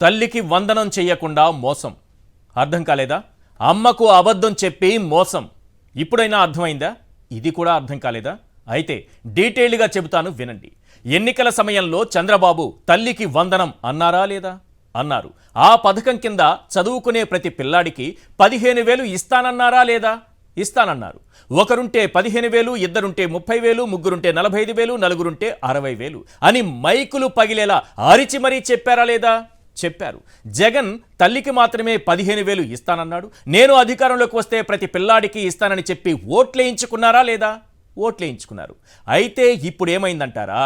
తల్లికి వందనం చెయ్యకుండా మోసం. అర్థం కాలేదా? అమ్మకు అబద్ధం చెప్పి మోసం. ఇప్పుడైనా అర్థమైందా? ఇది కూడా అర్థం కాలేదా? అయితే డీటెయిల్గా చెబుతాను, వినండి. ఎన్నికల సమయంలో చంద్రబాబు తల్లికి వందనం అన్నారా లేదా? అన్నారు. ఆ పథకం కింద చదువుకునే ప్రతి పిల్లాడికి 15,000 ఇస్తానన్నారా లేదా? ఇస్తానన్నారు. ఒకరుంటే 15,000, ఇద్దరుంటే 30,000, ముగ్గురుంటే 45,000, నలుగురుంటే 60,000 అని మైకులు పగిలేలా అరిచి మరీ చెప్పారా లేదా? చెప్పారు. జగన్ తల్లికి మాత్రమే 15,000 ఇస్తానన్నాడు. నేను అధికారంలోకి వస్తే ప్రతి పిల్లాడికి ఇస్తానని చెప్పి ఓట్లేయించుకున్నారా లేదా? ఓట్లేయించుకున్నారు. అయితే ఇప్పుడు ఏమైందంటారా?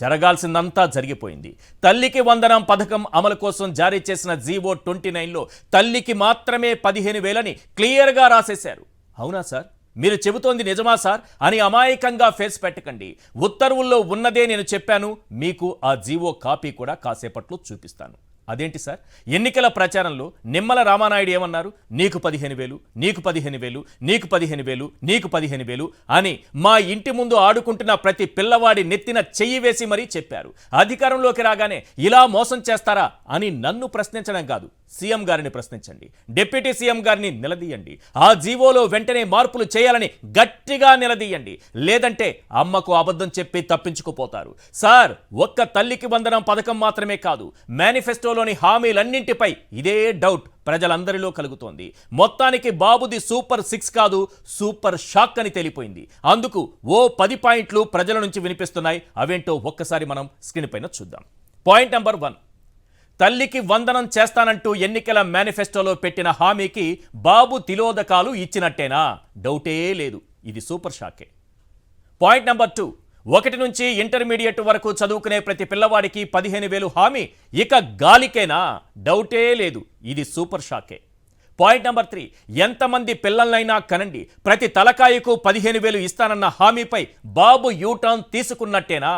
జరగాల్సిందంతా జరిగిపోయింది. తల్లికి వందనం పథకం అమలు కోసం జారీ చేసిన జీవో 29లో తల్లికి మాత్రమే 15,000 అని క్లియర్గా రాసేశారు. అవునా సార్, మీరు చెబుతోంది నిజమా సార్ అని అమాయకంగా ఫేస్ పెట్టకండి. ఉత్తర్వుల్లో ఉన్నదే నేను చెప్పాను. మీకు ఆ జీవో కాపీ కూడా కాసేపట్లో చూపిస్తాను. అదేంటి సార్, ఎన్నికల ప్రచారంలో నిమ్మల రామానాయుడు ఏమన్నారు? నీకు 15,000, నీకు 15,000, నీకు 15,000, నీకు 15,000 అని మా ఇంటి ముందు ఆడుకుంటున్న ప్రతి పిల్లవాడి నెత్తిన చెయ్యి వేసి మరీ చెప్పారు. అధికారంలోకి రాగానే ఇలా మోసం చేస్తారా అని నన్ను ప్రశ్నించడం కాదు, సీఎం గారిని ప్రశ్నించండి. డిప్యూటీ సీఎం గారిని నిలదీయండి. ఆ జీవోలో వెంటనే మార్పులు చేయాలని గట్టిగా నిలదీయండి. లేదంటే అమ్మకు అబద్ధం చెప్పి తప్పించుకుపోతారు. సార్, ఒక్క తల్లికి వందనం పథకం మాత్రమే కాదు, మేనిఫెస్టోలోని హామీలన్నింటిపై ఇదే డౌట్ ప్రజలందరిలో కలుగుతోంది. మొత్తానికి బాబుది సూపర్ 6 కాదు, సూపర్ షాక్ అని తెలిపోయింది. అందుకు ఓ 10 పాయింట్లు ప్రజల నుంచి వినిపిస్తున్నాయి. అవేంటో ఒక్కసారి మనం స్క్రీన్ పైన చూద్దాం. పాయింట్ నెంబర్ 1, తల్లికి వందనం చేస్తానంటూ ఎన్నికల మేనిఫెస్టోలో పెట్టిన హామీకి బాబు తిలోదకాలు ఇచ్చినట్టేనా? డౌటే లేదు, ఇది సూపర్ షాకే. పాయింట్ నెంబర్ 2, 1 నుంచి ఇంటర్మీడియట్ వరకు చదువుకునే ప్రతి పిల్లవాడికి 15,000 హామీ ఇక గాలికేనా? డౌటే లేదు, ఇది సూపర్ షాకే. పాయింట్ నెంబర్ 3, ఎంతమంది పిల్లలైనా కనండి, ప్రతి తలకాయకు 15,000 ఇస్తానన్న హామీపై బాబు యూటర్న్ తీసుకున్నట్టేనా?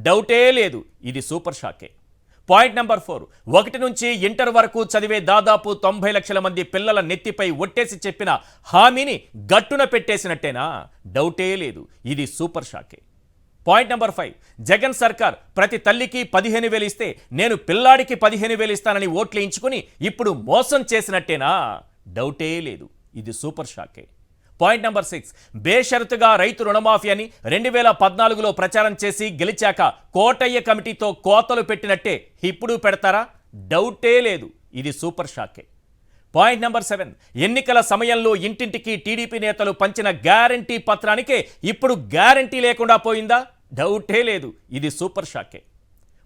డౌటే లేదు, ఇది సూపర్ షాకే. పాయింట్ నెంబర్ 4, 1 నుంచి ఇంటర్ వరకు చదివే దాదాపు 90 లక్షల మంది పిల్లల నెత్తిపై ఒట్టేసి చెప్పిన హామీని గట్టున పెట్టేసినట్టేనా? డౌటే లేదు, ఇది సూపర్ షాకే. పాయింట్ నెంబర్ 5, జగన్ సర్కార్ ప్రతి తల్లికి 15,000 ఇస్తే నేను పిల్లాడికి 15,000 ఇస్తానని ఓట్లేయించుకుని ఇప్పుడు మోసం చేసినట్టేనా? డౌటే లేదు, ఇది సూపర్ షాకే. పాయింట్ నెంబర్ 6, బేషరతుగా రైతు రుణమాఫీ అని 2014లో ప్రచారం చేసి గెలిచాక కోటయ్య కమిటీతో కోతలు పెట్టినట్టే ఇప్పుడు పెడతారా? డౌటే లేదు, ఇది సూపర్ షాకే. పాయింట్ నెంబర్ 7, ఎన్నికల సమయంలో ఇంటింటికి టీడీపీ నేతలు పంచిన గ్యారంటీ పత్రానికే ఇప్పుడు గ్యారంటీ లేకుండా పోయిందా? డౌటే లేదు, ఇది సూపర్ షాకే.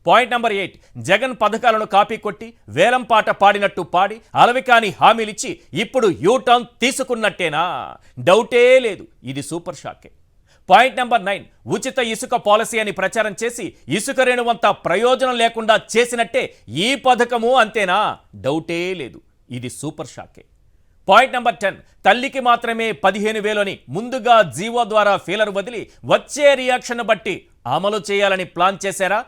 పాయింట్ నెంబర్ 8, జగన్ పథకాలను కాపీ కొట్టి వేలం పాట పాడినట్టు పాడి అలవికాని హామీలిచ్చి ఇప్పుడు యూటర్న్ తీసుకున్నట్టేనా? డౌటే లేదు, ఇది సూపర్ షాకే. పాయింట్ నెంబర్ 9, ఉచిత ఇసుక పాలసీ అని ప్రచారం చేసి ఇసుక రేణువంత ప్రయోజనం లేకుండా చేసినట్టే ఈ పథకము అంతేనా? డౌటే లేదు, ఇది సూపర్ షాకే. పాయింట్ నెంబర్ 10, తల్లికి మాత్రమే 15,000 అని ముందుగా జీవో ద్వారా ఫీలర్ వదిలి వచ్చే రియాక్షన్ బట్టి అమలు చేయాలని ప్లాన్ చేశారా?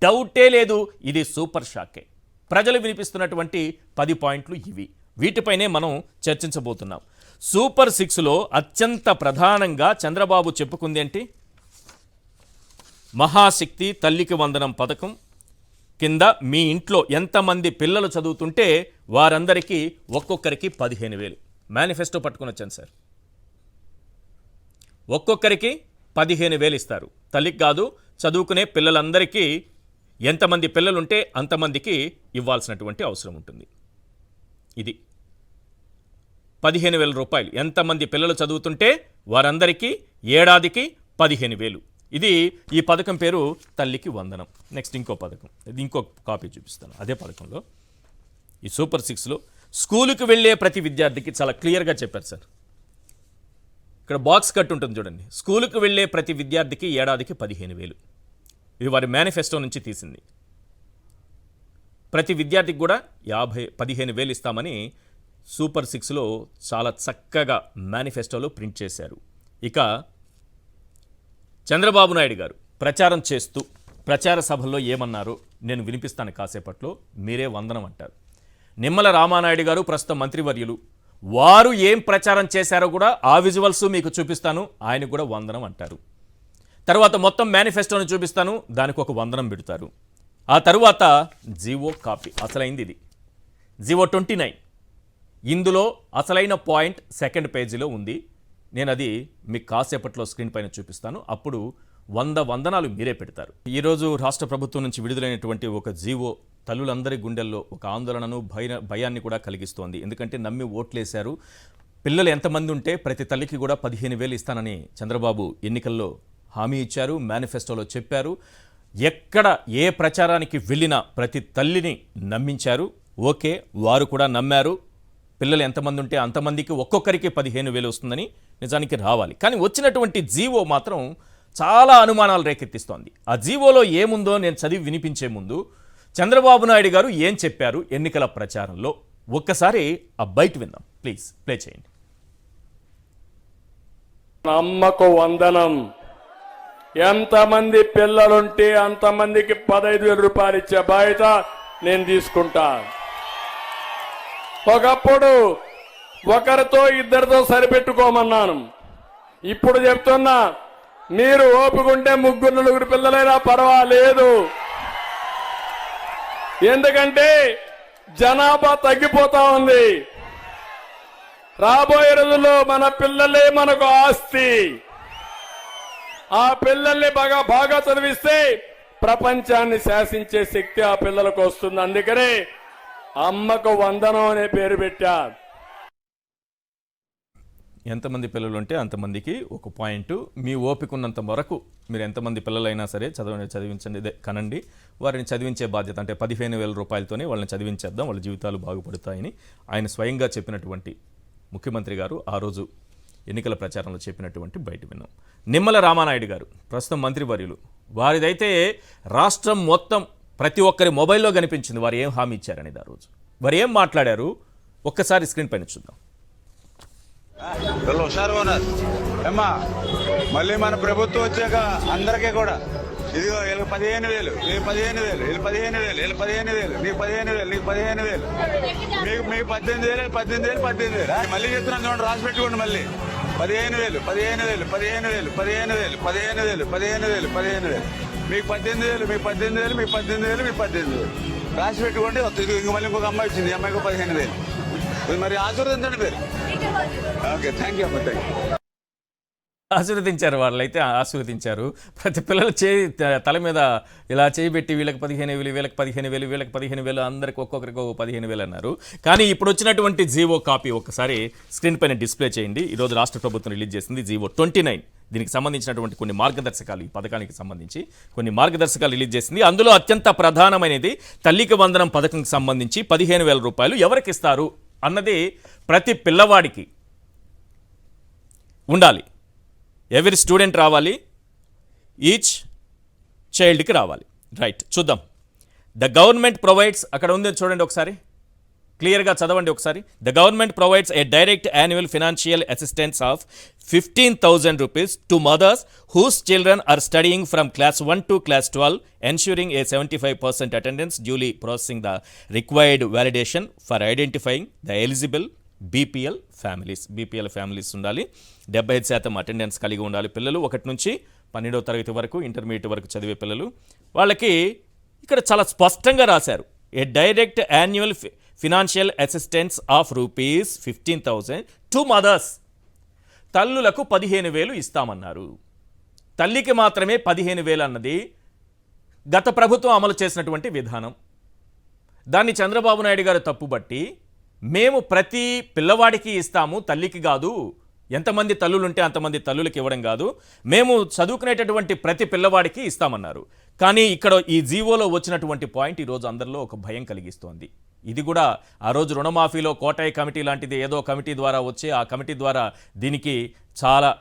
డౌటే లేదు, ఇది సూపర్ షాకే. ప్రజలు వినిపిస్తున్నటువంటి 10 పాయింట్లు ఇవి. వీటిపైనే మనం చర్చించబోతున్నాం. సూపర్ 6లో అత్యంత ప్రధానంగా చంద్రబాబు చెప్పుకుంది ఏంటి? మహాశక్తి తల్లికి వందనం పథకం కింద మీ ఇంట్లో ఎంతమంది పిల్లలు చదువుతుంటే వారందరికీ ఒక్కొక్కరికి 15,000. మేనిఫెస్టో పట్టుకుని వచ్చాను సార్. ఒక్కొక్కరికి 15,000 ఇస్తారు. తల్లికి కాదు, చదువుకునే పిల్లలందరికీ ఎంతమంది పిల్లలుంటే అంతమందికి ఇవ్వాల్సినటువంటి అవసరం ఉంటుంది. ఇది 15,000 రూపాయలు. ఎంతమంది పిల్లలు చదువుతుంటే వారందరికీ ఏడాదికి 15,000. ఇది ఈ పథకం పేరు తల్లికి వందనం. నెక్స్ట్ ఇంకో పథకం, ఇది ఇంకో కాపీ చూపిస్తాను. అదే పథకంలో ఈ సూపర్ 6లో స్కూలుకి వెళ్ళే ప్రతి విద్యార్థికి చాలా క్లియర్గా చెప్పారు సార్. ఇక్కడ బాక్స్ కట్ ఉంటుంది చూడండి. స్కూలుకు వెళ్ళే ప్రతి విద్యార్థికి ఏడాదికి 15,000. ఇది వారి మేనిఫెస్టో నుంచి తీసింది. ప్రతి విద్యార్థికి కూడా 15,000 ఇస్తామని సూపర్ 6లో చాలా చక్కగా మేనిఫెస్టోలో ప్రింట్ చేశారు. ఇక చంద్రబాబు నాయుడు గారు ప్రచారం చేస్తూ ప్రచార సభల్లో ఏమన్నారో నేను వినిపిస్తాను కాసేపట్లో. మీరే వందనం అంటారు. నిమ్మల రామానాయుడు గారు ప్రస్తుత మంత్రివర్యులు, వారు ఏం ప్రచారం చేశారో కూడా ఆ విజువల్స్ మీకు చూపిస్తాను. ఆయన కూడా వందనం అంటారు. తర్వాత మొత్తం మేనిఫెస్టోను చూపిస్తాను, దానికి ఒక వందనం పెడతారు. ఆ తరువాత జీవో కాపీ, అసలైంది ఇది. జీవో 29. ఇందులో అసలైన పాయింట్ సెకండ్ పేజీలో ఉంది. నేను అది మీకు కాసేపట్లో స్క్రీన్ పైన చూపిస్తాను. అప్పుడు 100 వందనాలు మీరే పెడతారు. ఈరోజు రాష్ట్ర ప్రభుత్వం నుంచి విడుదలైనటువంటి ఒక జీవో తల్లులందరి గుండెల్లో ఒక ఆందోళనను భయాన్ని కూడా కలిగిస్తోంది. ఎందుకంటే నమ్మి ఓట్లేశారు. పిల్లలు ఎంతమంది ఉంటే ప్రతి తల్లికి కూడా 15,000 ఇస్తానని చంద్రబాబు ఎన్నికల్లో హామీ ఇచ్చారు, మేనిఫెస్టోలో చెప్పారు. ఎక్కడ ఏ ప్రచారానికి వెళ్ళినా ప్రతి తల్లిని నమ్మించారు. ఓకే, వారు కూడా నమ్మారు. పిల్లలు ఎంతమంది ఉంటే అంతమందికి ఒక్కొక్కరికి 15,000 వస్తుందని నిజానికి రావాలి. కానీ వచ్చినటువంటి జీవో మాత్రం చాలా అనుమానాలు రేకెత్తిస్తోంది. ఆ జీవోలో ఏముందో నేను చదివి వినిపించే ముందు చంద్రబాబు నాయుడు గారు ఏం చెప్పారు ఎన్నికల ప్రచారంలో ఒక్కసారి ఆ బయట విందాం. ప్లీజ్ ప్లే చేయండి. అమ్మకు వందనం. ఎంతమంది పిల్లలుంటే అంతమందికి 15,000 రూపాయలు ఇచ్చే బాధ్యత నేను తీసుకుంటా. ఒకప్పుడు ఒకరితో ఇద్దరితో సరిపెట్టుకోమన్నాను. ఇప్పుడు చెప్తున్నా, మీరు ఓపుకుంటే 3 4 పిల్లలైనా పర్వాలేదు. ఎందుకంటే జనాభా తగ్గిపోతా ఉంది. రాబోయే రోజుల్లో మన పిల్లలే మనకు ఆస్తి. ఆ పిల్లల్ని బాగా చదివిస్తే ప్రపంచాన్ని శాసించే శక్తి ఆ పిల్లలకు వస్తుంది. అందుకనే అమ్మకు వందనం అనే పేరు పెట్టారు. ఎంతమంది పిల్లలు ఉంటే అంతమందికి ఒక పాయింట్. మీ ఓపిక ఉన్నంత వరకు మీరు ఎంతమంది పిల్లలైనా సరే చదివించండి, కనండి. వారిని చదివించే బాధ్యత అంటే 15,000 రూపాయలతోనే వాళ్ళని చదివించేద్దాం, వాళ్ళ జీవితాలు బాగుపడతాయని ఆయన స్వయంగా చెప్పినటువంటి ముఖ్యమంత్రి గారు ఆ రోజు ఎన్నికల ప్రచారంలో చెప్పినటువంటి బయట విన్నాం. నిమ్మల రామానాయుడు గారు ప్రస్తుతం మంత్రివర్యులు, వారిదైతే రాష్ట్రం మొత్తం ప్రతి ఒక్కరి మొబైల్లో కనిపించింది వారు ఏం హామీ ఇచ్చారనేది. ఆ రోజు వారు ఏం మాట్లాడారు ఒక్కసారి స్క్రీన్ పైన చూద్దాం. వీళ్ళు హుషారుగా ఉన్నారు. ఏమ్మా, మళ్ళీ మన ప్రభుత్వం వచ్చాక అందరికీ కూడా ఇదిగో వీళ్ళకి 15,000, వీళ్ళకి 15,000, వీళ్ళు 15,000, వీళ్ళు 15,000, నీకు 15,000, నీకు 15,000, మీకు 18,000, 18,000, 18,000. మళ్ళీ చెప్తున్నాను చూడండి, రాసి పెట్టుకోండి. మళ్ళీ 15,000, 15,000, 15,000, 15,000, 15,000, 15,000, 15,000, మీకు 18,000, మీకు 18,000, మీకు 18,000, మీకు 18,000 రాసి పెట్టుకోండి. ఇంక మళ్ళీ ఇంకొక అమ్మాయి వచ్చింది, అమ్మాయికి 15,000. మరి ఆశీర్వదించండి పేరు. ఓకే, థ్యాంక్ యూ అమ్మ, థ్యాంక్ యూ. ఆశీర్వదించారు, వాళ్ళైతే ఆశీర్వదించారు. ప్రతి పిల్లలు తల మీద ఇలా చేయబెట్టి వీళ్ళకి 15,000, వీళ్ళకి 15,000, వీళ్ళకి 15,000, అందరికి ఒక్కొక్కరికి 15,000 అన్నారు. కానీ ఇప్పుడు వచ్చినటువంటి జీవో కాపీ ఒక్కసారి స్క్రీన్ పైన డిస్ప్లే చేయండి. ఈరోజు రాష్ట్ర ప్రభుత్వం రిలీజ్ చేసింది జీవో 29. దీనికి సంబంధించినటువంటి కొన్ని మార్గదర్శకాలు, ఈ పథకానికి సంబంధించి కొన్ని మార్గదర్శకాలు రిలీజ్ చేసింది. అందులో అత్యంత ప్రధానమైనది తల్లికి వందనం పథకంకి సంబంధించి 15,000 రూపాయలు ఎవరికి ఇస్తారు అన్నది ప్రతి పిల్లవాడికి ఉండాలి. ఎవరి స్టూడెంట్ రావాలి, ఈచ్ చైల్డ్కి రావాలి. రైట్, చూద్దాం. ద గవర్నమెంట్ ప్రొవైడ్స్, అక్కడ ఉంది చూడండి ఒకసారి, క్లియర్గా చదవండి ఒకసారి. The government provides a direct annual financial assistance of 15,000 rupees to mothers whose children are studying from class 1 to class 12, ensuring a 75% attendance, duly processing the required validation for identifying the eligible BPL families ఉండాలి. 75% attendance కలిగి ఉండాలి పిల్లలు. 1 నుంచి 12వ తరగతి వరకు, intermediate వరకు చదివే పిల్లలు. వాళ్ళకి ఇక్కడ చాలా స్పష్టంగా రాశారు, a direct annual financial assistance of rupees 15,000 to mothers. తల్లులకు 15,000 ఇస్తామన్నారు. తల్లికి మాత్రమే 15,000 అన్నది గత ప్రభుత్వం అమలు చేసినటువంటి విధానం. దాన్ని చంద్రబాబు నాయుడు గారు తప్పుబట్టి, మేము ప్రతి పిల్లవాడికి ఇస్తాము, తల్లికి కాదు, ఎంతమంది తల్లులుంటే అంతమంది తల్లులకి ఇవ్వడం కాదు, మేము చదువుకునేటటువంటి ప్రతి పిల్లవాడికి ఇస్తామన్నారు. కానీ ఇక్కడ ఈ జీవోలో వచ్చినటువంటి పాయింట్ ఈరోజు అందరిలో ఒక భయం కలిగిస్తోంది. ఇది కూడా ఆ రోజు రుణమాఫీలో కోటాయి కమిటీ లాంటిది ఏదో కమిటీ ద్వారా వచ్చి, ఆ కమిటీ ద్వారా దీనికి చాలా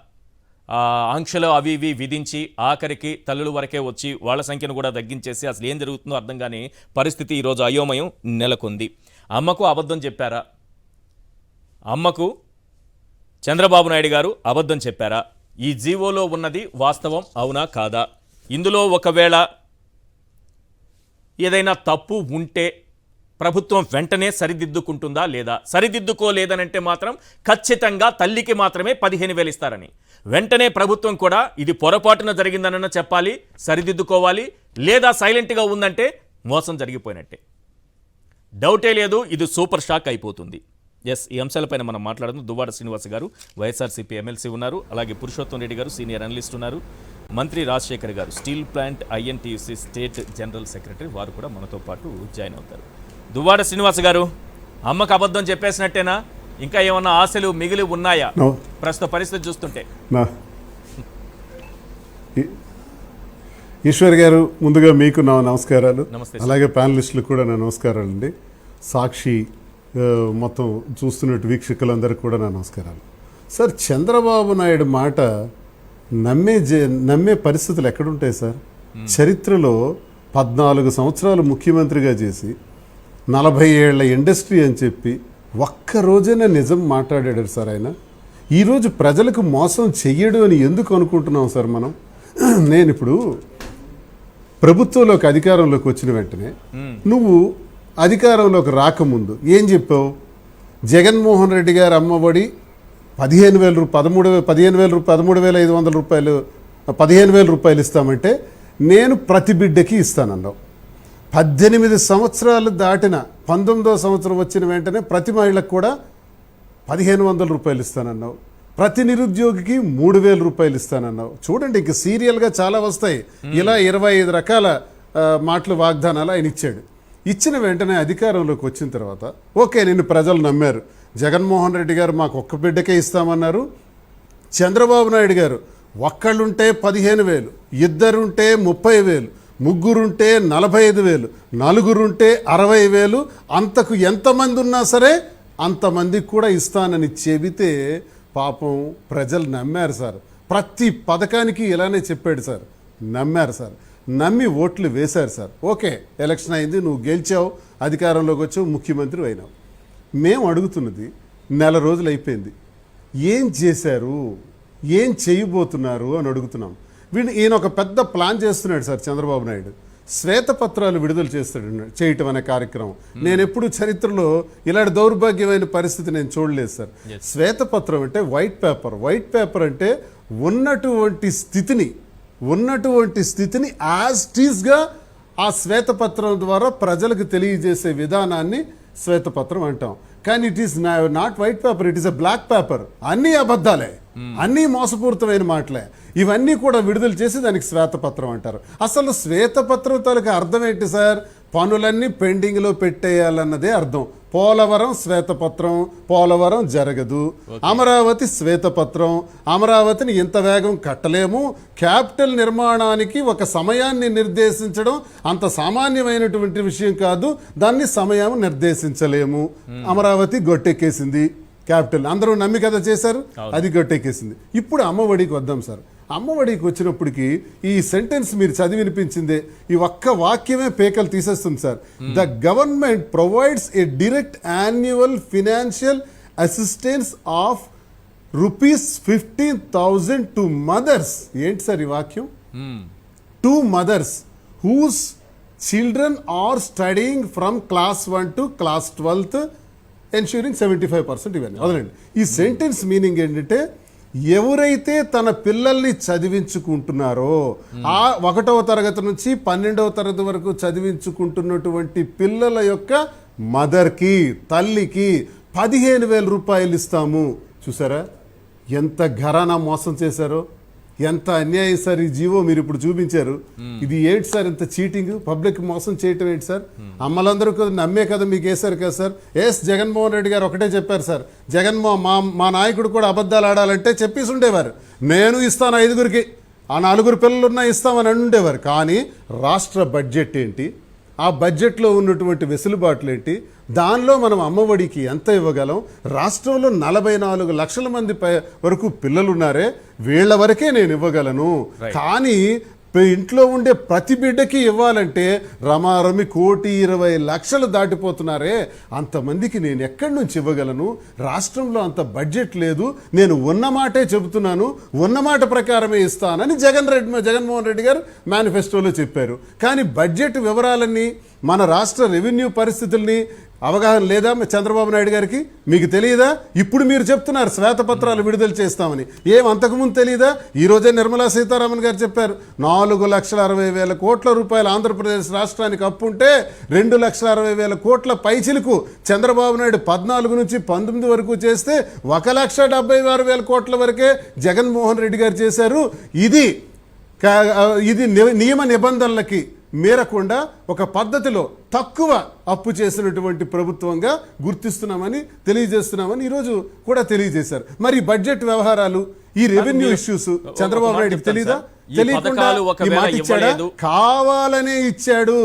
ఆంక్షలు అవి ఇవి విధించి ఆఖరికి తల్లుల వరకే వచ్చి వాళ్ళ సంఖ్యను కూడా తగ్గించేసి అసలు ఏం జరుగుతుందో అర్థం కాని పరిస్థితి ఈరోజు అయోమయం నెలకొంది. అమ్మకు అబద్ధం చెప్పారా? అమ్మకు చంద్రబాబు నాయుడు గారు అబద్ధం చెప్పారా? ఈ జీవోలో ఉన్నది వాస్తవం అవునా కాదా? ఇందులో ఒకవేళ ఏదైనా తప్పు ఉంటే ప్రభుత్వం వెంటనే సరిదిద్దుకుంటుందా లేదా? సరిదిద్దుకోలేదనంటే మాత్రం ఖచ్చితంగా తల్లికి మాత్రమే 15,000 ఇస్తారని వెంటనే ప్రభుత్వం కూడా ఇది పొరపాటున జరిగిందనన్నా చెప్పాలి, సరిదిద్దుకోవాలి. లేదా సైలెంట్గా ఉందంటే మోసం జరిగిపోయినట్టే. డౌటే లేదు, ఇది సూపర్ షాక్ అయిపోతుంది. ఎస్, ఈ అంశాలపైన మనం మాట్లాడుతూ దువ్వాడ శ్రీనివాస్ గారు వైఎస్ఆర్సీపీ ఎమ్మెల్సీ ఉన్నారు, అలాగే పురుషోత్తం రెడ్డి గారు సీనియర్ అనలిస్ట్ ఉన్నారు, మంత్రి రాజశేఖర్ గారు steel plant INTUC state general secretary, వారు కూడా మనతో పాటు జాయిన్ అవుతారు. దువ్వాడ శ్రీనివాస్ గారు, అమ్మకు అబద్ధం చెప్పేసినట్టేనా? ఇంకా ఏమన్నా ఆశలు మిగిలి ఉన్నాయా ప్రస్తుత పరిస్థితి చూస్తుంటే? ఈశ్వర్ గారు, ముందుగా మీకు నా నమస్కారాలు. నమస్తే. అలాగే ప్యానలిస్టులకు కూడా నా నమస్కారాలు అండి. సాక్షి మొత్తం చూస్తున్నట్టు వీక్షకులందరికీ కూడా నా నమస్కారాలు. సార్, చంద్రబాబు నాయుడు మాట నమ్మే పరిస్థితులు ఎక్కడుంటాయి సార్? చరిత్రలో 14 సంవత్సరాలు ముఖ్యమంత్రిగా చేసి 40 ఏళ్ల ఇండస్ట్రీ అని చెప్పి ఒక్కరోజైనా నిజం మాట్లాడాడు సార్ ఆయన. ఈరోజు ప్రజలకు మోసం చెయ్యడు అని ఎందుకు అనుకుంటున్నాం సార్ మనం? నేను ఇప్పుడు ప్రభుత్వంలోకి అధికారంలోకి వచ్చిన వెంటనే నువ్వు అధికారంలోకి రాకముందు ఏం చెప్పావు? జగన్మోహన్ రెడ్డి గారు అమ్మఒడి 13,500 రూపాయలు 15,000 రూపాయలు ఇస్తామంటే నేను ప్రతి బిడ్డకి ఇస్తానన్నావు. 18 సంవత్సరాలు దాటిన 19వ సంవత్సరం వచ్చిన వెంటనే ప్రతి మహిళకు కూడా 1,500 రూపాయలు ఇస్తానన్నావు. ప్రతి నిరుద్యోగికి 3,000 రూపాయలు ఇస్తానన్నావు. చూడండి, ఇంక సీరియల్గా చాలా వస్తాయి. ఇలా 25 రకాల మాటలు, వాగ్దానాలు ఆయన ఇచ్చాడు. ఇచ్చిన వెంటనే అధికారంలోకి వచ్చిన తర్వాత ఓకే, నిన్ను ప్రజలు నమ్మారు. జగన్మోహన్ రెడ్డి గారు మాకు ఒక్క బిడ్డకే ఇస్తామన్నారు. చంద్రబాబు నాయుడు గారు ఒక్కళ్ళుంటే 15,000, ఇద్దరుంటే 30,000, ముగ్గురుంటే 45,000, నలుగురుంటే 60,000, అంతకు ఎంతమంది ఉన్నా సరే అంతమందికి కూడా ఇస్తానని చెబితే పాపం ప్రజలు నమ్మారు సార్. ప్రతి పథకానికి ఇలానే చెప్పాడు సార్. నమ్మారు సార్, నమ్మి ఓట్లు వేశారు సార్. ఓకే, ఎలక్షన్ అయింది, నువ్వు గెలిచావు, అధికారంలోకి వచ్చావు, ముఖ్యమంత్రి అయినావు. మేము అడుగుతున్నది, నెల రోజులు అయిపోయింది, ఏం చేశారు, ఏం చేయబోతున్నారు అని అడుగుతున్నాం. ఈయన ఒక పెద్ద ప్లాన్ చేస్తున్నాడు సార్ చంద్రబాబు నాయుడు. శ్వేతపత్రాలు విడుదల చేయటం అనే కార్యక్రమం నేను ఎప్పుడు చరిత్రలో ఇలాంటి దౌర్భాగ్యమైన పరిస్థితి నేను చూడలేదు సార్. శ్వేతపత్రం అంటే వైట్ పేపర్. వైట్ పేపర్ అంటే ఉన్నటువంటి స్థితిని యాజ్ టీజ్గా ఆ శ్వేతపత్రం ద్వారా ప్రజలకు తెలియజేసే విధానాన్ని శ్వేతపత్రం అంటాం. కానీ it is not white paper, it is a black paper. అన్నీ అబద్ధాలే, అన్నీ మోసపూరితమైన మాటలే. ఇవన్నీ కూడా విడుదల చేసి దానికి శ్వేతపత్రం అంటారు. అసలు శ్వేతపత్రం తాలూకు అర్థం ఏంటి సార్? పనులన్నీ పెండింగ్లో పెట్టేయాలన్నదే అర్థం. పోలవరం శ్వేతపత్రం, పోలవరం జరగదు. అమరావతి శ్వేతపత్రం, అమరావతిని ఇంత వేగం కట్టలేము. క్యాపిటల్ నిర్మాణానికి ఒక సమయాన్ని నిర్దేశించడం అంత సామాన్యమైనటువంటి విషయం కాదు, దాన్ని సమయం నిర్దేశించలేము. అమరావతి గొట్టెక్కేసింది, క్యాపిటల్ అందరూ నమ్మి కదా చేశారు, అది గొట్టెక్కేసింది. ఇప్పుడు అమ్మఒడికి వద్దాం సార్. అమ్మఒడికి వచ్చినప్పటికీ ఈ సెంటెన్స్ మీరు చదివి వినిపించిందే, ఈ ఒక్క వాక్యమే పేకలు తీసేస్తుంది sir. The government provides a direct annual financial assistance of ₹15,000 to mothers. ఏంటి సార్ ఈ వాక్యం? To mothers whose children are studying from class 1 to class 12th ensuring 75%. ఇవన్నీ వదలండి. ఈ సెంటెన్స్ మీనింగ్ ఏంటంటే, ఎవరైతే తన పిల్లల్ని చదివించుకుంటున్నారో, ఆ 1వ తరగతి నుంచి 12వ తరగతి వరకు చదివించుకుంటున్నటువంటి పిల్లల యొక్క మదర్కి, తల్లికి 15,000 రూపాయలు ఇస్తాము. చూసారా ఎంత ఘరానా మోసం చేశారో, ఎంత అన్యాయం సార్. ఈ జీవో మీరు ఇప్పుడు చూపించారు, ఇది ఏంటి సార్? ఇంత చీటింగ్, పబ్లిక్ మోసం చేయటం ఏంటి సార్? అమ్మలందరూ నమ్మే కదా మీకు వేశారు కదా సార్. జగన్మోహన్ రెడ్డి గారు ఒకటే చెప్పారు సార్, మా నాయకుడు కూడా అబద్ధాలు ఆడాలంటే చెప్పేసి ఉండేవారు, నేను ఇస్తాను 5గురికి, ఆ 4 పిల్లలున్నా ఇస్తామని ఉండేవారు. కానీ రాష్ట్ర బడ్జెట్ ఏంటి, ఆ బడ్జెట్లో ఉన్నటువంటి వెసులుబాట్లు ఏంటి, దానిలో మనం అమ్మఒడికి ఎంత ఇవ్వగలం? రాష్ట్రంలో 44 లక్షల మంది వరకు పిల్లలు ఉన్నారే, వీళ్ళ వరకే నేను ఇవ్వగలను. కానీ ఇంట్లో ఉండే ప్రతి బిడ్డకి ఇవ్వాలంటే రమారమి 1,20,00,000 దాటిపోతున్నారే, అంతమందికి నేను ఎక్కడి నుంచి ఇవ్వగలను? రాష్ట్రంలో అంత బడ్జెట్ లేదు, నేను ఉన్నమాటే చెబుతున్నాను, ఉన్నమాట ప్రకారమే ఇస్తానని జగన్మోహన్ రెడ్డి గారు మేనిఫెస్టోలో చెప్పారు. కానీ బడ్జెట్ వివరాలన్నీ, మన రాష్ట్ర రెవెన్యూ పరిస్థితుల్ని అవగాహన లేదా చంద్రబాబు నాయుడు గారికి? మీకు తెలియదా? ఇప్పుడు మీరు చెప్తున్నారు శ్వేతపత్రాలు విడుదల చేస్తామని. ఏం అంతకుముందు తెలియదా? ఈరోజే నిర్మలా సీతారామన్ గారు చెప్పారు 4,60,000 కోట్ల రూపాయలు ఆంధ్రప్రదేశ్ రాష్ట్రానికి అప్పు ఉంటే 2,60,000 కోట్ల పైచిలకు చంద్రబాబు నాయుడు 14 నుంచి 19 వరకు చేస్తే 1,76,000 కోట్ల వరకే జగన్మోహన్ రెడ్డి గారు చేశారు. ఇది నియమ నిబంధనలకి మేరకుండా ఒక పద్ధతిలో తక్కువ అప్పు చేసినటువంటి ప్రభుత్వంగా గుర్తిస్తున్నామని తెలియజేస్తున్నామని ఈరోజు కూడా తెలియజేశారు. మరి బడ్జెట్ వ్యవహారాలు, ఈ రెవెన్యూ ఇష్యూస్ చంద్రబాబు నాయుడుకి తెలీదా? తెలియకుండా ఈ మాట ఇచ్చాడా? కావాలనే ఇచ్చాడు.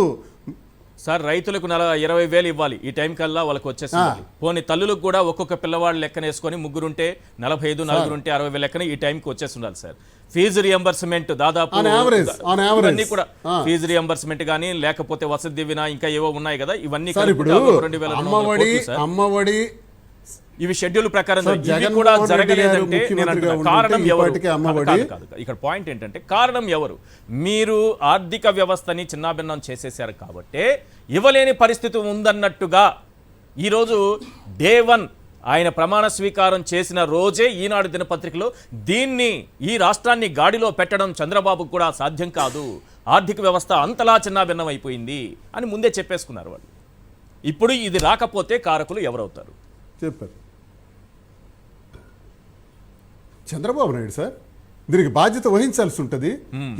సార్, రైతులకు 20,000 ఇవ్వాలి ఈ టైం కల్లా వాళ్ళకి వచ్చేసింది. పోనీ తల్లులకు కూడా ఒక్కొక్క పిల్లవాడు లెక్కనేసుకొని ముగ్గురుంటే 45, నలుగురుంటే 60,000 లెక్కన ఈ టైంకి వచ్చేసి ఉండాలి సార్. ఫీజు రియంబర్స్మెంట్ దాదాపు ఇవన్నీ కూడా ఫీజు రియంబర్స్మెంట్ కానీ లేకపోతే వసతి దీవెన ఇంకా ఏవో ఉన్నాయి కదా, ఇవన్నీ అమ్మఒడి ఇవి షెడ్యూల్ ప్రకారం ఇవి కూడా జరగలేదంటే కారణం ఎవరు? ఇక్కడ పాయింట్ ఏంటంటే కారణం ఎవరు? మీరు ఆర్థిక వ్యవస్థని చిన్నాభిన్నం చేసేసారు కాబట్టే ఇవ్వలేని పరిస్థితి ఉందన్నట్టుగా ఈరోజు డే 1 ఆయన ప్రమాణ స్వీకారం చేసిన రోజే ఈనాడు దినపత్రికలో దీన్ని ఈ రాష్ట్రాన్ని గాడిలో పెట్టడం చంద్రబాబుకు కూడా సాధ్యం కాదు, ఆర్థిక వ్యవస్థ అంతలా చిన్నాభిన్నం అయిపోయింది అని ముందే చెప్పేసుకున్నారు వాళ్ళు. ఇప్పుడు ఇది రాకపోతే కారకులు ఎవరవుతారు చెప్పారు చంద్రబాబు నాయుడు సార్. దీనికి బాధ్యత వహించాల్సి ఉంటుంది.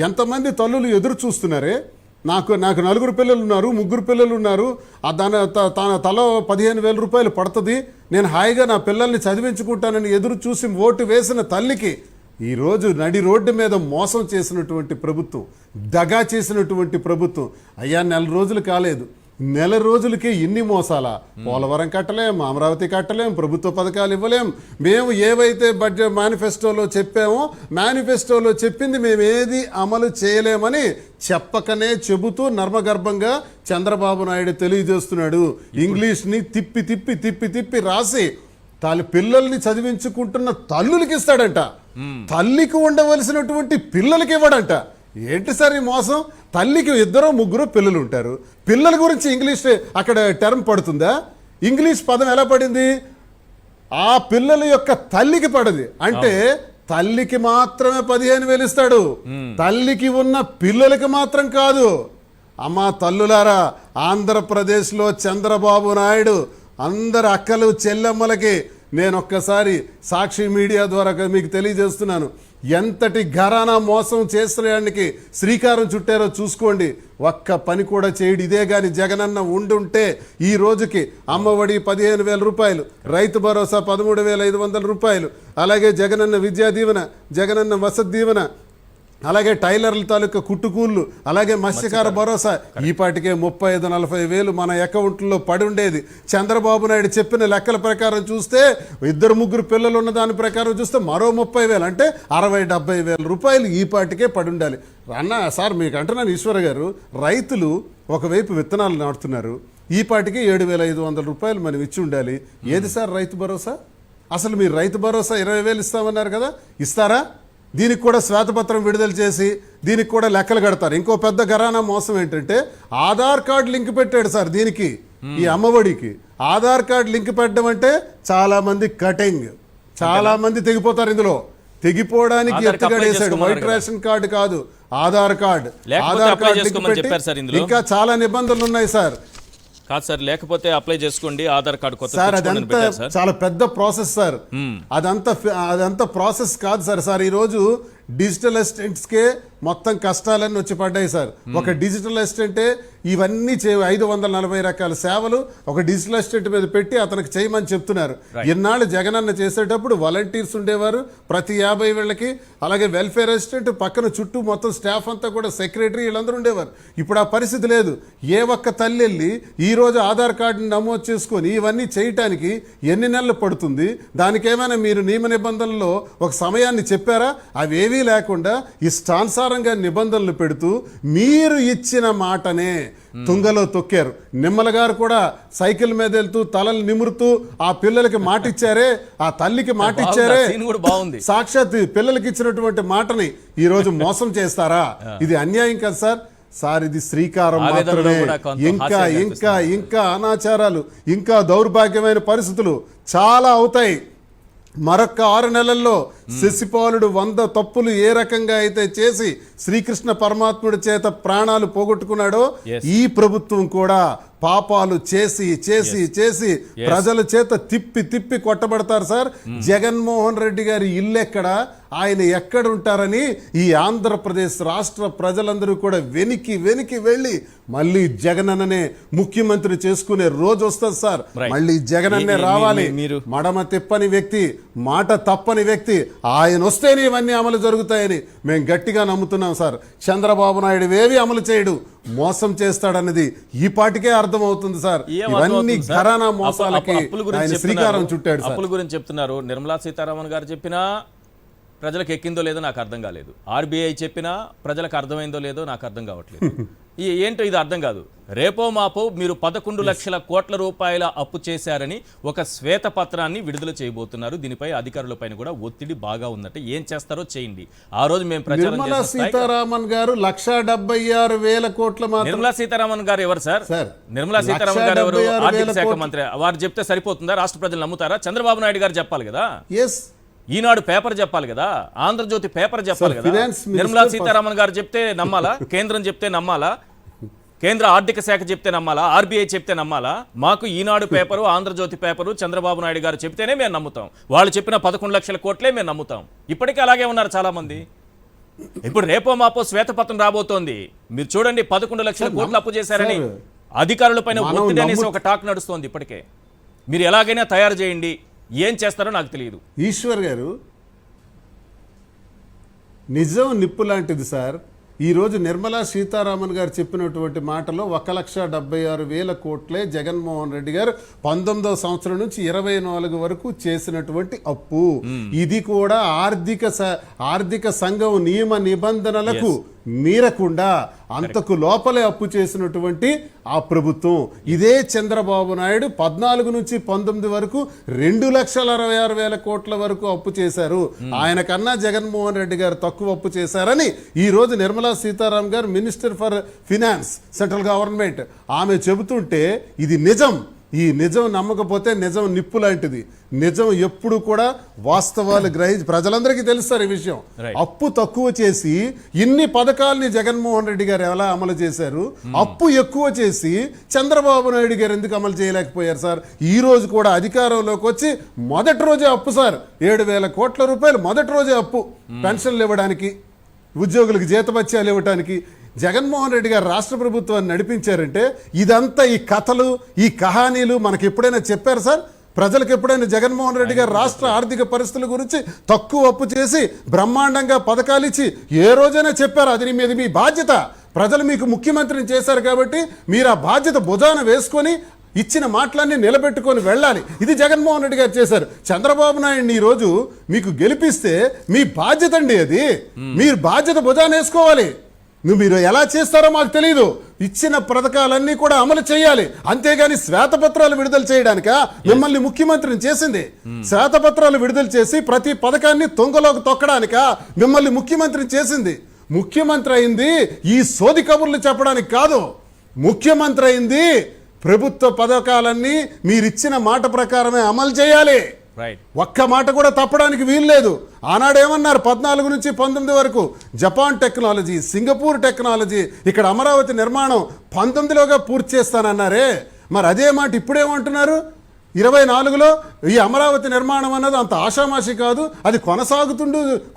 ఎంతమంది తల్లులు ఎదురు చూస్తున్నారే, నాకు 4 పిల్లలు ఉన్నారు, 3 పిల్లలు ఉన్నారు, తన తల 15,000 రూపాయలు పడుతుంది, నేను హాయిగా నా పిల్లల్ని చదివించుకుంటానని ఎదురు చూసి ఓటు వేసిన తల్లికి ఈరోజు నడి రోడ్డు మీద మోసం చేసినటువంటి ప్రభుత్వం, దగా చేసినటువంటి ప్రభుత్వం. అయ్యా, 4 రోజులు కాలేదు, 1 రోజులకి ఇన్ని మోసాలా? పోలవరం కట్టలేం, అమరావతి కట్టలేం, ప్రభుత్వ పథకాలు ఇవ్వలేం. మేము ఏవైతే బడ్జెట్ మేనిఫెస్టోలో చెప్పామో మేనిఫెస్టోలో చెప్పింది మేము ఏది అమలు చేయలేమని చెప్పకనే చెబుతూ నర్మగర్భంగా చంద్రబాబు నాయుడు తెలియజేస్తున్నాడు. ఇంగ్లీష్ని తిప్పి తిప్పి తిప్పి తిప్పి రాసి పిల్లల్ని చదివించుకుంటున్న తల్లులకి ఇస్తాడంట, తల్లికి ఉండవలసినటువంటి పిల్లలకి ఇవ్వడంట. ఏంటి సార్ ఈ మోసం? తల్లికి 2, 3 పిల్లలు ఉంటారు, పిల్లల గురించి ఇంగ్లీష్ అక్కడ టర్మ్ పడుతుందా? ఇంగ్లీష్ పదం ఎలా పడింది? ఆ పిల్లల యొక్క తల్లికి పడది. అంటే తల్లికి మాత్రమే 15,000 ఇస్తాడు, తల్లికి ఉన్న పిల్లలకి మాత్రం కాదు. అమ్మా తల్లులారా, ఆంధ్రప్రదేశ్లో చంద్రబాబు నాయుడు అందరు అక్కలు చెల్లెమ్మలకి నేను ఒక్కసారి సాక్షి మీడియా ద్వారా మీకు తెలియజేస్తున్నాను, ఎంతటి ఘరానా మోసం చేసేయడానికి శ్రీకారం చుట్టారో చూసుకోండి. ఒక్క పని కూడా చేయడు. ఇదే కానీ జగనన్న ఉండుంటే ఈ రోజుకి అమ్మఒడి 15,000 రూపాయలు, రైతు భరోసా 13,500 రూపాయలు, అలాగే జగనన్న విద్యా దీవెన, జగనన్న వసతి దీవెన, అలాగే టైలర్ల తాలూకా కుట్టుకూళ్ళు, అలాగే మత్స్యకార భరోసా ఈ పాటికే 35-40 వేలు మన అకౌంట్లో పడి ఉండేది. చంద్రబాబు నాయుడు చెప్పిన లెక్కల ప్రకారం చూస్తే 2-3 పిల్లలు ఉన్న దాని ప్రకారం చూస్తే మరో 30,000 అంటే 60-70 వేల రూపాయలు ఈ పాటికే పడి ఉండాలి. అన్న సార్ మీకు అంటున్నాను ఈశ్వర్ గారు, రైతులు ఒకవైపు విత్తనాలు నాటుతున్నారు, ఈ పాటికి 7,500 రూపాయలు మనం ఇచ్చి ఉండాలి. ఏది సార్ రైతు భరోసా? అసలు మీరు రైతు భరోసా 20,000 ఇస్తామన్నారు కదా, ఇస్తారా? దీనికి కూడా శ్వేతపత్రం విడుదల చేసి దీనికి కూడా లెక్కలు కడతారు. ఇంకో పెద్ద ఘరానా మోసం ఏంటంటే ఆధార్ కార్డు లింక్ పెట్టాడు సార్ దీనికి, ఈ అమ్మఒడికి. ఆధార్ కార్డు లింక్ పెట్టడం అంటే చాలా మంది కటింగ్, చాలా మంది తెగిపోతారు. ఇందులో తెగిపోవడానికి ఎత్తుగడేశాడు. వైట్ రేషన్ కార్డు కాదు, Aadhaar card. Aadhaar card link పెట్టి ఇంకా చాలా నిబంధనలు ఉన్నాయి సార్. కాదు సార్, లేకపోతే అప్లై చేసుకోండి ఆధార్ కార్డు కొత్త సార్. అదంతా చాలా పెద్ద ప్రాసెస్ సార్. అదంతా ప్రాసెస్ కాదు సార్. సార్ ఈరోజు డిజిటల్ అసిస్టెంట్స్కే మొత్తం కష్టాలన్నీ వచ్చి పడ్డాయి సార్. ఒక డిజిటల్ అసిస్టెంటే ఇవన్నీ 540 రకాల సేవలు ఒక డిజిటల్ అసిస్టెంట్ మీద పెట్టి అతనికి చేయమని చెప్తున్నారు. ఇన్నాళ్ళు జగనన్న చేసేటప్పుడు వాలంటీర్స్ ఉండేవారు ప్రతి 50 వేళ్ళకి, అలాగే వెల్ఫేర్ అసిస్టెంట్ పక్కన చుట్టూ మొత్తం స్టాఫ్ అంతా కూడా సెక్రటరీ వీళ్ళందరూ ఉండేవారు. ఇప్పుడు ఆ పరిస్థితి లేదు. ఏ ఒక్క తల్లి వెళ్ళి ఈరోజు ఆధార్ కార్డుని నమోదు చేసుకొని ఇవన్నీ చేయటానికి ఎన్ని నెలలు పడుతుంది? దానికేమైనా మీరు నియమ నిబంధనల్లో ఒక సమయాన్ని చెప్పారా? అవేవి లేకుండా ఇష్టానుసారంగా నిబంధనలు పెడుతూ మీరు ఇచ్చిన మాటనే తుంగలో తొక్కారు. నిమ్మల గారు కూడా సైకిల్ మీద వెళ్తూ తలలు నిమురుతూ ఆ పిల్లలకి మాట ఇచ్చారే, ఆ తల్లికి మాట ఇచ్చారే, సాక్షాత్ పిల్లలకి ఇచ్చినటువంటి మాటని ఈ రోజు మోసం చేస్తారా? ఇది అన్యాయం కదా సార్. సార్ ఇది శ్రీకారం ఆవేదనలో మాత్రమే. కూడా కొంత ఇంకా హాస్యం ఇంకా ఇంకా అనాచారాలు, ఇంకా దౌర్భాగ్యమైన పరిస్థితులు చాలా అవుతాయి. మరొక్క 6 నెలల్లో శశిపాలుడు 100 తప్పులు ఏ రకంగా అయితే చేసి శ్రీకృష్ణ పరమాత్ముడి చేత ప్రాణాలు పోగొట్టుకున్నాడో Yes. ఈ ప్రభుత్వం కూడా పాపాలు చేసి చేసి చేసి ప్రజల చేత తిప్పి తిప్పి కొట్టబడతారు సార్. జగన్మోహన్ రెడ్డి గారి ఇల్లు ఎక్కడ, ఆయన ఎక్కడ ఉంటారని ఈ ఆంధ్రప్రదేశ్ రాష్ట్ర ప్రజలందరూ కూడా వెనికి వెనికి వెళ్ళి మళ్ళీ జగనన్ననే ముఖ్యమంత్రి చేసుకునే రోజు వస్తుంది సార్. Right. మళ్ళీ జగనన్నే రావాలి. మీరు మడమ తిప్పని వ్యక్తి, మాట తప్పని వ్యక్తి, ఆయన వస్తేనే ఇవన్నీ అమలు జరుగుతాయని మేము గట్టిగా నమ్ముతున్నాం సార్. చంద్రబాబు నాయుడు ఏవి అమలు చేయడు, మోసం చేస్తాడన్నది ఈ పాటికే అర్థమవుతుంది సార్. ఏం ఇవన్నీ అర్థమవుతుంది సార్? ఘరానా మోసాలకి అప్పుల గురించి ఆయన చెప్తున్నారు. శ్రీకారం చుట్టాడు సార్. అప్పుల గురించి చెప్తున్నారు. నిర్మలా సీతారామన్ గారు చెప్పినా ప్రజలకు ఎక్కిందో లేదో నాకు అర్థం కాలేదు. ఆర్బీఐ చెప్పినా ప్రజలకు అర్థమైందో లేదో నాకు అర్థం కావట్లేదు. ఏంటో ఇది అర్థం కాదు. రేపో మాపో మీరు 11 లక్షల కోట్ల రూపాయల అప్పు చేశారని ఒక శ్వేతపత్రాన్ని విడుదల చేయబోతున్నారు. దీనిపై అధికారులపైన కూడా ఒత్తిడి బాగా ఉందంటే ఏం చేస్తారో చేయండి. ఆ రోజు మేము ప్రచారం నిర్మలా చేసిన స్థాయికి- సీతారామన్ గారు 1,76,000 కోట్ల మాత్రం. నిర్మలా సీతారామన్ గారు ఎవరు సార్? సార్, నిర్మలా సీతారామన్ గారు ఎవరు? 1,76,000 ఆర్థిక శాఖ కోట్లు. మంత్రి. వారు చెప్తే సరిపోతుందా? రాష్ట్ర ప్రజలు నమ్ముతారా? చంద్రబాబు నాయుడు గారు చెప్పాలి కదా, ఎస్ ఈనాడు పేపర్ చెప్పాలి కదా, ఆంధ్రజ్యోతి పేపర్ చెప్పాలి కదా. ఫినాన్స్ మినిస్టర్ నిర్మలా సీతారామన్ గారు చెప్తే నమ్మాలా? కేంద్రం చెప్తే నమ్మాలా? కేంద్ర ఆర్థిక శాఖ చెప్తే నమ్మాలా? ఆర్బీఐ చెప్తే నమ్మాలా? మాకు ఈనాడు పేపరు, ఆంధ్రజ్యోతి పేపరు, చంద్రబాబు నాయుడు గారు చెప్తేనే మేము నమ్ముతాం. వాళ్ళు చెప్పిన 11 లక్షల కోట్లే మేము నమ్ముతాం. ఇప్పటికీ అలాగే ఉన్నారు చాలా మంది. ఇప్పుడు రేపో మాపో శ్వేతపత్రం రాబోతోంది. మీరు చూడండి, 11 లక్షల కోట్లు అప్పు చేశారని సార్, అధికారులపైన మనం ఒత్తిడి అనేసి ఒక టాక్ నడుస్తోంది. ఇప్పటికే మీరు ఎలాగైనా తయారు చేయండి, ఏం చేస్తారో నాకు తెలియదు. ఈశ్వర్ గారు, నిజం నిప్పు లాంటిది సార్. ఈరోజు నిర్మలా సీతారామన్ గారు చెప్పినటువంటి మాటలో 1,76,000 కోట్లే జగన్మోహన్ రెడ్డి గారు 19వ సంవత్సరం నుంచి 24 వరకు చేసినటువంటి అప్పు. ఇది కూడా ఆర్థిక సంఘం నియమ నిబంధనలకు మీరకుండా అంతకు లోపలే అప్పు చేసినటువంటి ఆ ప్రభుత్వం. ఇదే చంద్రబాబు నాయుడు 14 నుంచి 19 వరకు 2,66,000 కోట్ల వరకు అప్పు చేశారు. ఆయన కన్నా జగన్మోహన్ రెడ్డి గారు తక్కువ అప్పు చేశారని ఈ రోజు నిర్మలా సీతారామన్ గారు, minister for finance, central government, ఆమె చెబుతుంటే ఇది నిజం. ఈ నిజం నమ్మకపోతే నిజం నిప్పు లాంటిది. నిజం ఎప్పుడు కూడా వాస్తవాలు గ్రహించి ప్రజలందరికీ తెలుస్తారు ఈ విషయం. అప్పు తక్కువ చేసి ఇన్ని పథకాలని జగన్మోహన్ రెడ్డి గారు ఎలా అమలు చేశారు, అప్పు ఎక్కువ చేసి చంద్రబాబు నాయుడు గారు ఎందుకు అమలు చేయలేకపోయారు సార్? ఈ రోజు కూడా అధికారంలోకి వచ్చి మొదటి రోజే అప్పు సార్, 7,000 కోట్ల రూపాయలు మొదటి రోజే అప్పు. పెన్షన్లు ఇవ్వడానికి, ఉద్యోగులకు జీతభత్యాలు ఇవ్వడానికి జగన్మోహన్ రెడ్డి గారు రాష్ట్ర ప్రభుత్వాన్ని నడిపించారంటే ఇదంతా ఈ కథలు, ఈ కహానీలు మనకి ఎప్పుడైనా చెప్పారు సార్? ప్రజలకు ఎప్పుడైనా జగన్మోహన్ రెడ్డి గారు రాష్ట్ర ఆర్థిక పరిస్థితుల గురించి తక్కువ అప్పు చేసి బ్రహ్మాండంగా పథకాలు ఇచ్చి ఏ రోజైనా చెప్పారు? అది మీది మీ బాధ్యత. ప్రజలు మీకు ముఖ్యమంత్రిని చేశారు కాబట్టి మీరు ఆ బాధ్యత భుజాన వేసుకొని ఇచ్చిన మాటలన్నీ నిలబెట్టుకొని వెళ్ళాలి. ఇది జగన్మోహన్ రెడ్డి గారు చేశారు. చంద్రబాబు నాయుడిని ఈరోజు మీకు గెలిపిస్తే మీ బాధ్యత అండి అది. మీరు బాధ్యత భుజాన వేసుకోవాలి. మీరు ఎలా చేస్తారో మాకు తెలియదు. ఇచ్చిన పథకాలన్నీ కూడా అమలు చేయాలి. అంతేగాని శ్వేతపత్రాలు విడుదల చేయడానిక మిమ్మల్ని ముఖ్యమంత్రిని చేసింది? శ్వేతపత్రాలు విడుదల చేసి ప్రతి పథకాన్ని తొంగలోకి తొక్కడానిక మిమ్మల్ని ముఖ్యమంత్రిని చేసింది? ముఖ్యమంత్రి అయింది ఈ సోది కబుర్లు చెప్పడానికి కాదు. ముఖ్యమంత్రి అయింది ప్రభుత్వ పథకాలన్నీ మీరిచ్చిన మాట ప్రకారమే అమలు చేయాలి. ఒక్క మాట కూడా తప్పడానికి వీల్లేదు. ఆనాడు ఏమన్నారు? 14 నుంచి 19 వరకు జపాన్ టెక్నాలజీ, సింగపూర్ టెక్నాలజీ, ఇక్కడ అమరావతి నిర్మాణం 19లోగా పూర్తి చేస్తానన్నారే. మరి అదే మాట ఇప్పుడేమంటున్నారు? 24లో ఈ అమరావతి నిర్మాణం అన్నది అంత ఆషామాషి కాదు, అది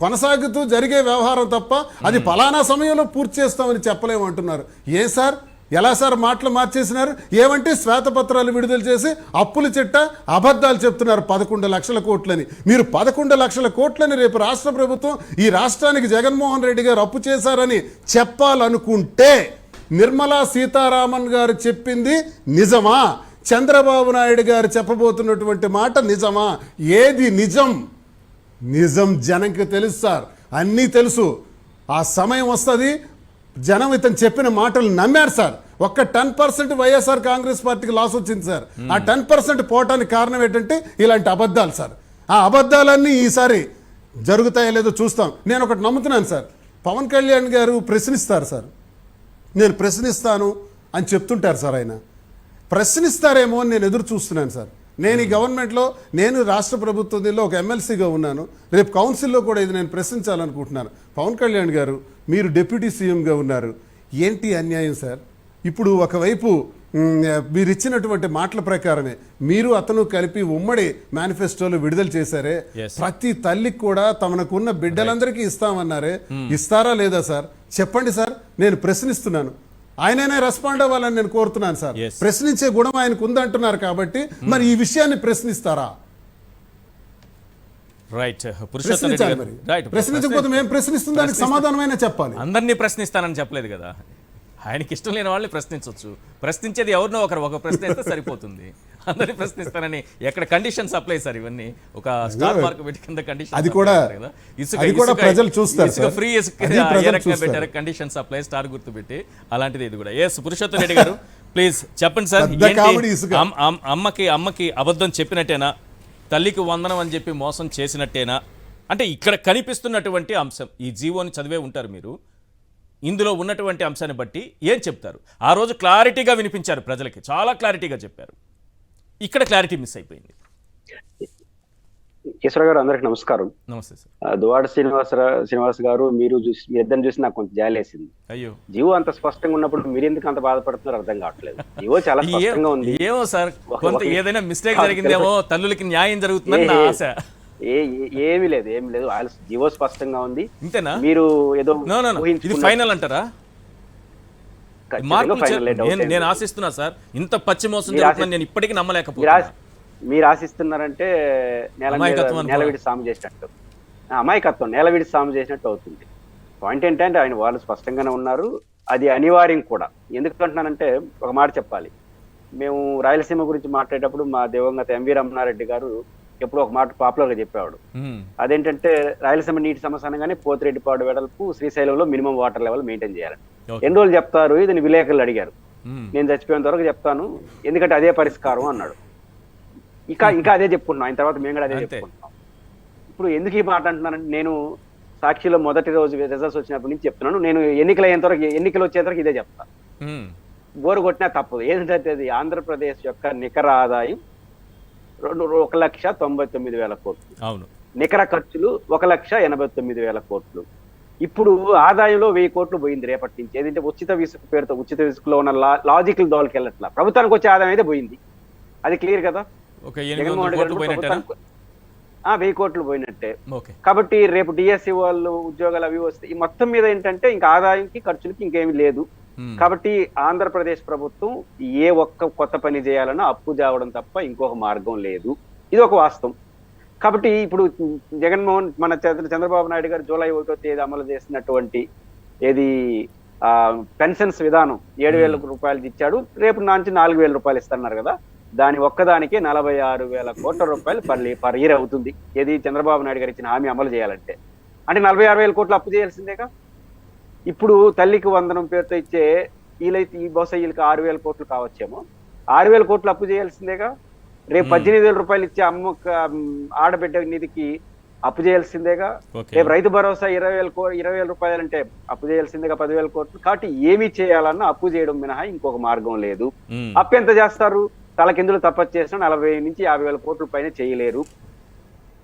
కొనసాగుతూ జరిగే వ్యవహారం తప్ప అది పలానా సమయంలో పూర్తి చేస్తామని చెప్పలేమంటున్నారు. ఏ సార్, ఎలా సార్ మాటలు మార్చేసినారు? ఏమంటే శ్వేతపత్రాలు విడుదల చేసి అప్పుల చిట్ట అబద్ధాలు చెప్తున్నారు 11 లక్షల కోట్లని. మీరు 11 లక్షల కోట్లని రేపు రాష్ట్ర ప్రభుత్వం ఈ రాష్ట్రానికి జగన్మోహన్ రెడ్డి గారు అప్పు చేశారని చెప్పాలనుకుంటే నిర్మలా సీతారామన్ గారు చెప్పింది నిజమా? చంద్రబాబు నాయుడు గారు చెప్పబోతున్నటువంటి మాట నిజమా? ఏది నిజం? నిజం జనంకి తెలుసు సార్, అన్నీ తెలుసు. ఆ సమయం వస్తుంది, జనం ఇతను చెప్పిన మాటలు నమ్మారు సార్. ఒక్క 10% వైఎస్ఆర్ కాంగ్రెస్ పార్టీకి లాస్ వచ్చింది సార్. ఆ 10% పోవటానికి కారణం ఏంటంటే ఇలాంటి అబద్ధాలు సార్. ఆ అబద్ధాలన్నీ ఈసారి జరుగుతాయో లేదో చూస్తాం. నేను ఒకటి నమ్ముతున్నాను సార్, పవన్ కళ్యాణ్ గారు ప్రశ్నిస్తారు సార్. నేను ప్రశ్నిస్తాను అని చెప్తుంటారు సార్. ఆయన ప్రశ్నిస్తారేమో అని నేను ఎదురు చూస్తున్నాను సార్. నేను ఈ గవర్నమెంట్లో, నేను రాష్ట్ర ప్రభుత్వంలో ఒక ఎమ్మెల్సీగా ఉన్నాను. రేపు కౌన్సిల్లో కూడా ఇది నేను ప్రశ్నించాలనుకుంటున్నాను. పవన్ కళ్యాణ్ గారు, మీరు డిప్యూటీ సీఎంగా ఉన్నారు. ఏంటి అన్యాయం సార్? ఇప్పుడు ఒకవైపు మీరు ఇచ్చినటువంటి మాటల ప్రకారమే మీరు అతను కలిపి ఉమ్మడి మేనిఫెస్టోలో విడుదల చేశారే. ప్రతి తల్లికి కూడా తమకున్న బిడ్డలందరికీ ఇస్తామన్నారే. ఇస్తారా లేదా సార్? చెప్పండి సార్. నేను ప్రశ్నిస్తున్నాను. ఆయననే రెస్పాండ్ అవ్వాలని నేను కోరుతున్నాను సార్. ప్రశ్నించే గుణం ఆయనకు ఉందంటున్నారు కాబట్టి మరి ఈ విషయాన్ని ప్రశ్నిస్తారా? రైట్. ప్రశ్నించకపోతే మేము ప్రశ్నిస్తున్న దానికి సమాధానమైనా చెప్పాలి. అందరినీ ప్రశ్నిస్తానని చెప్పలేదు కదా. ఆయనకి ఇష్టం లేని వాళ్ళని ప్రశ్నించవచ్చు. ప్రశ్నించేది ఎవరినో ఒక ప్రశ్న అయితే సరిపోతుంది. అందరినీ ప్రశ్నిస్తానని ఎక్కడ కండిషన్స్ అప్లై సార్? ఇవన్నీ ఒక స్టార్ మార్క్ పెట్టి కింద కండిషన్ అది కూడా ప్రజలు చూస్తారు. ఫ్రీ పెట్టారు కండిషన్స్ అప్లై స్టార్ గుర్తు పెట్టి. అలాంటిది ఇది కూడా. ఎస్ పురుషోత్తం రెడ్డి గారు ప్లీజ్ చెప్పండి సార్. అమ్మకి అబద్ధం చెప్పినట్టేనా? తల్లికి వందనం అని చెప్పి మోసం చేసినట్టేనా? అంటే ఇక్కడ కనిపిస్తున్నటువంటి అంశం, ఈ జీవోని చదివే ఉంటారు మీరు, ఇందులో ఉన్నటువంటి అంశాన్ని బట్టి ఏం చెప్తారు? ఆ రోజు క్లారిటీగా వినిపించారు ప్రజలకి, చాలా క్లారిటీగా చెప్పారు. ఇక్కడ క్లారిటీ మిస్ అయిపోయింది. ఈశ్వర గారు, అందరికి నమస్కారం. నమస్తే సార్. దువాడ శ్రీనివాస్ గారు, మీరు ఇద్దరిని చూసి నాకు కొంచెం జాలేసింది. అయ్యో, జీవో అంత స్పష్టంగా ఉన్నప్పుడు మీరు ఎందుకు అంత బాధపడుతున్నారో అర్థం కావట్లేదు. జీవో చాలా స్పష్టంగా ఉంది. ఏమో సార్, కొంత ఏదైనా మిస్టేక్ జరిగిందేమో, తల్లులకి న్యాయం జరుగుతుందని నా ఆశ. ఏమీ లేదు. జీవో స్పష్టంగా ఉంది. ఇంతేనా? మీరు ఏదో ఇది ఫైనల్ అంటారా? నేను ఆశిస్తున్నా సార్. ఇంత పచ్చి మోసం జరుగుతుందని నేను ఇప్పటికీ నమ్మలేకపోతున్నా. మీరు ఆశిస్తున్నారంటే నేలవిడి సాము చేసినట్టు, అమాయకత్వం నేలవిడి సాము చేసినట్టు అవుతుంది. పాయింట్ ఏంటంటే వాళ్ళు స్పష్టంగానే ఉన్నారు. అది అనివార్యం కూడా. ఎందుకు అంటున్నానంటే ఒక మాట చెప్పాలి. మేము రాయలసీమ గురించి మాట్లాడేటప్పుడు మా దివంగత ఎంవి రమణారెడ్డి గారు ఎప్పుడు ఒక మాట పాపులర్ గా చెప్పేవాడు. అదేంటంటే రాయలసీమ నీటి సమస్య అనగానే పోతిరెడ్డిపాడు వెడల్పు, శ్రీశైలంలో మినిమం వాటర్ లెవెల్ మెయింటైన్ చేయాలని. ఎన్ని రోజులు చెప్తారు? ఇది విలేకరులు అడిగారు. నేను చచ్చిపోయేంత వరకు చెప్తాను, ఎందుకంటే అదే పరిష్కారం అన్నాడు. ఇంకా అదే చెప్పుకుంటున్నాం. ఆయన తర్వాత మేము కూడా అదే చెప్పుకుంటున్నాం. ఇప్పుడు ఎందుకు ఈ మాట అంటున్నానంటే, నేను సాక్షిలో మొదటి రోజు రిజల్ట్స్ వచ్చినప్పటి నుంచి చెప్తున్నాను. నేను ఎన్నికలు వచ్చేంత వరకు ఇదే చెప్తాను. బోరు కొట్టినా తప్పదు. ఏంటంటే అది ఆంధ్రప్రదేశ్ యొక్క నికర ఆదాయం 1,99,000 కోట్లు. అవును. నికర ఖర్చులు 1,89,000 కోట్లు. ఇప్పుడు ఆదాయంలో 1000 కోట్లు పోయింది రేపటి నుంచి. ఏదంటే ఉచిత ఇసుక పేరుతో, ఉచిత ఇసుకలో ఉన్న లాజికల్ దోలకి వెళ్ళట్లా. ప్రభుత్వానికి వచ్చే ఆదాయం అయితే పోయింది. అది క్లియర్ కదా. జగన్మోహన్ రెడ్డి గారు 1000 కోట్లు పోయినట్టే. కాబట్టి రేపు డిఎస్సి వాళ్ళు ఉద్యోగాలు అవి వస్తే ఈ మొత్తం మీద ఏంటంటే ఇంకా ఆదాయంకి ఖర్చులకి ఇంకేమీ లేదు. కాబట్టి ఆంధ్రప్రదేశ్ ప్రభుత్వం ఏ ఒక్క కొత్త పని చేయాలన్నా అప్పు తేవడం తప్ప ఇంకొక మార్గం లేదు. ఇది ఒక వాస్తవం. కాబట్టి ఇప్పుడు మన చంద్రబాబు నాయుడు గారు జూలై 1వ తేదీ అమలు చేసినటువంటి పెన్షన్స్ విధానం 7,000 రూపాయలు ఇచ్చాడు. రేపు నుంచి 4,000 రూపాయలు ఇస్తున్నారు కదా. దాని ఒక్కదానికే 46,000 కోట్ల రూపాయలు పర్ ఇయర్ అవుతుంది. చంద్రబాబు నాయుడు గారు ఇచ్చిన హామీ అమలు చేయాలంటే. అంటే 46,000 కోట్లు అప్పు చేయాల్సిందేగా. ఇప్పుడు తల్లికి వందనం పేరుతో ఇచ్చే బహుశా వీళ్ళకి 6,000 కోట్లు కావచ్చేమో. 6,000 కోట్లు అప్పు చేయాల్సిందేగా. రేపు 18,000 రూపాయలు ఇచ్చే ఆడబిడ్డ నిధికి అప్పు చేయాల్సిందేగా. రేపు రైతు భరోసా 20,000 రూపాయలు అంటే అప్పు చేయాల్సిందేగా 10,000 కోట్లు. కాబట్టి ఏమి చేయాలన్నా అప్పు చేయడం మినహా ఇంకొక మార్గం లేదు. అప్పు ఎంత చేస్తారు? తలకిందులు తప్పచ్చు చేసిన 40,000 నుంచి 50,000 కోట్ల పైన చేయలేరు.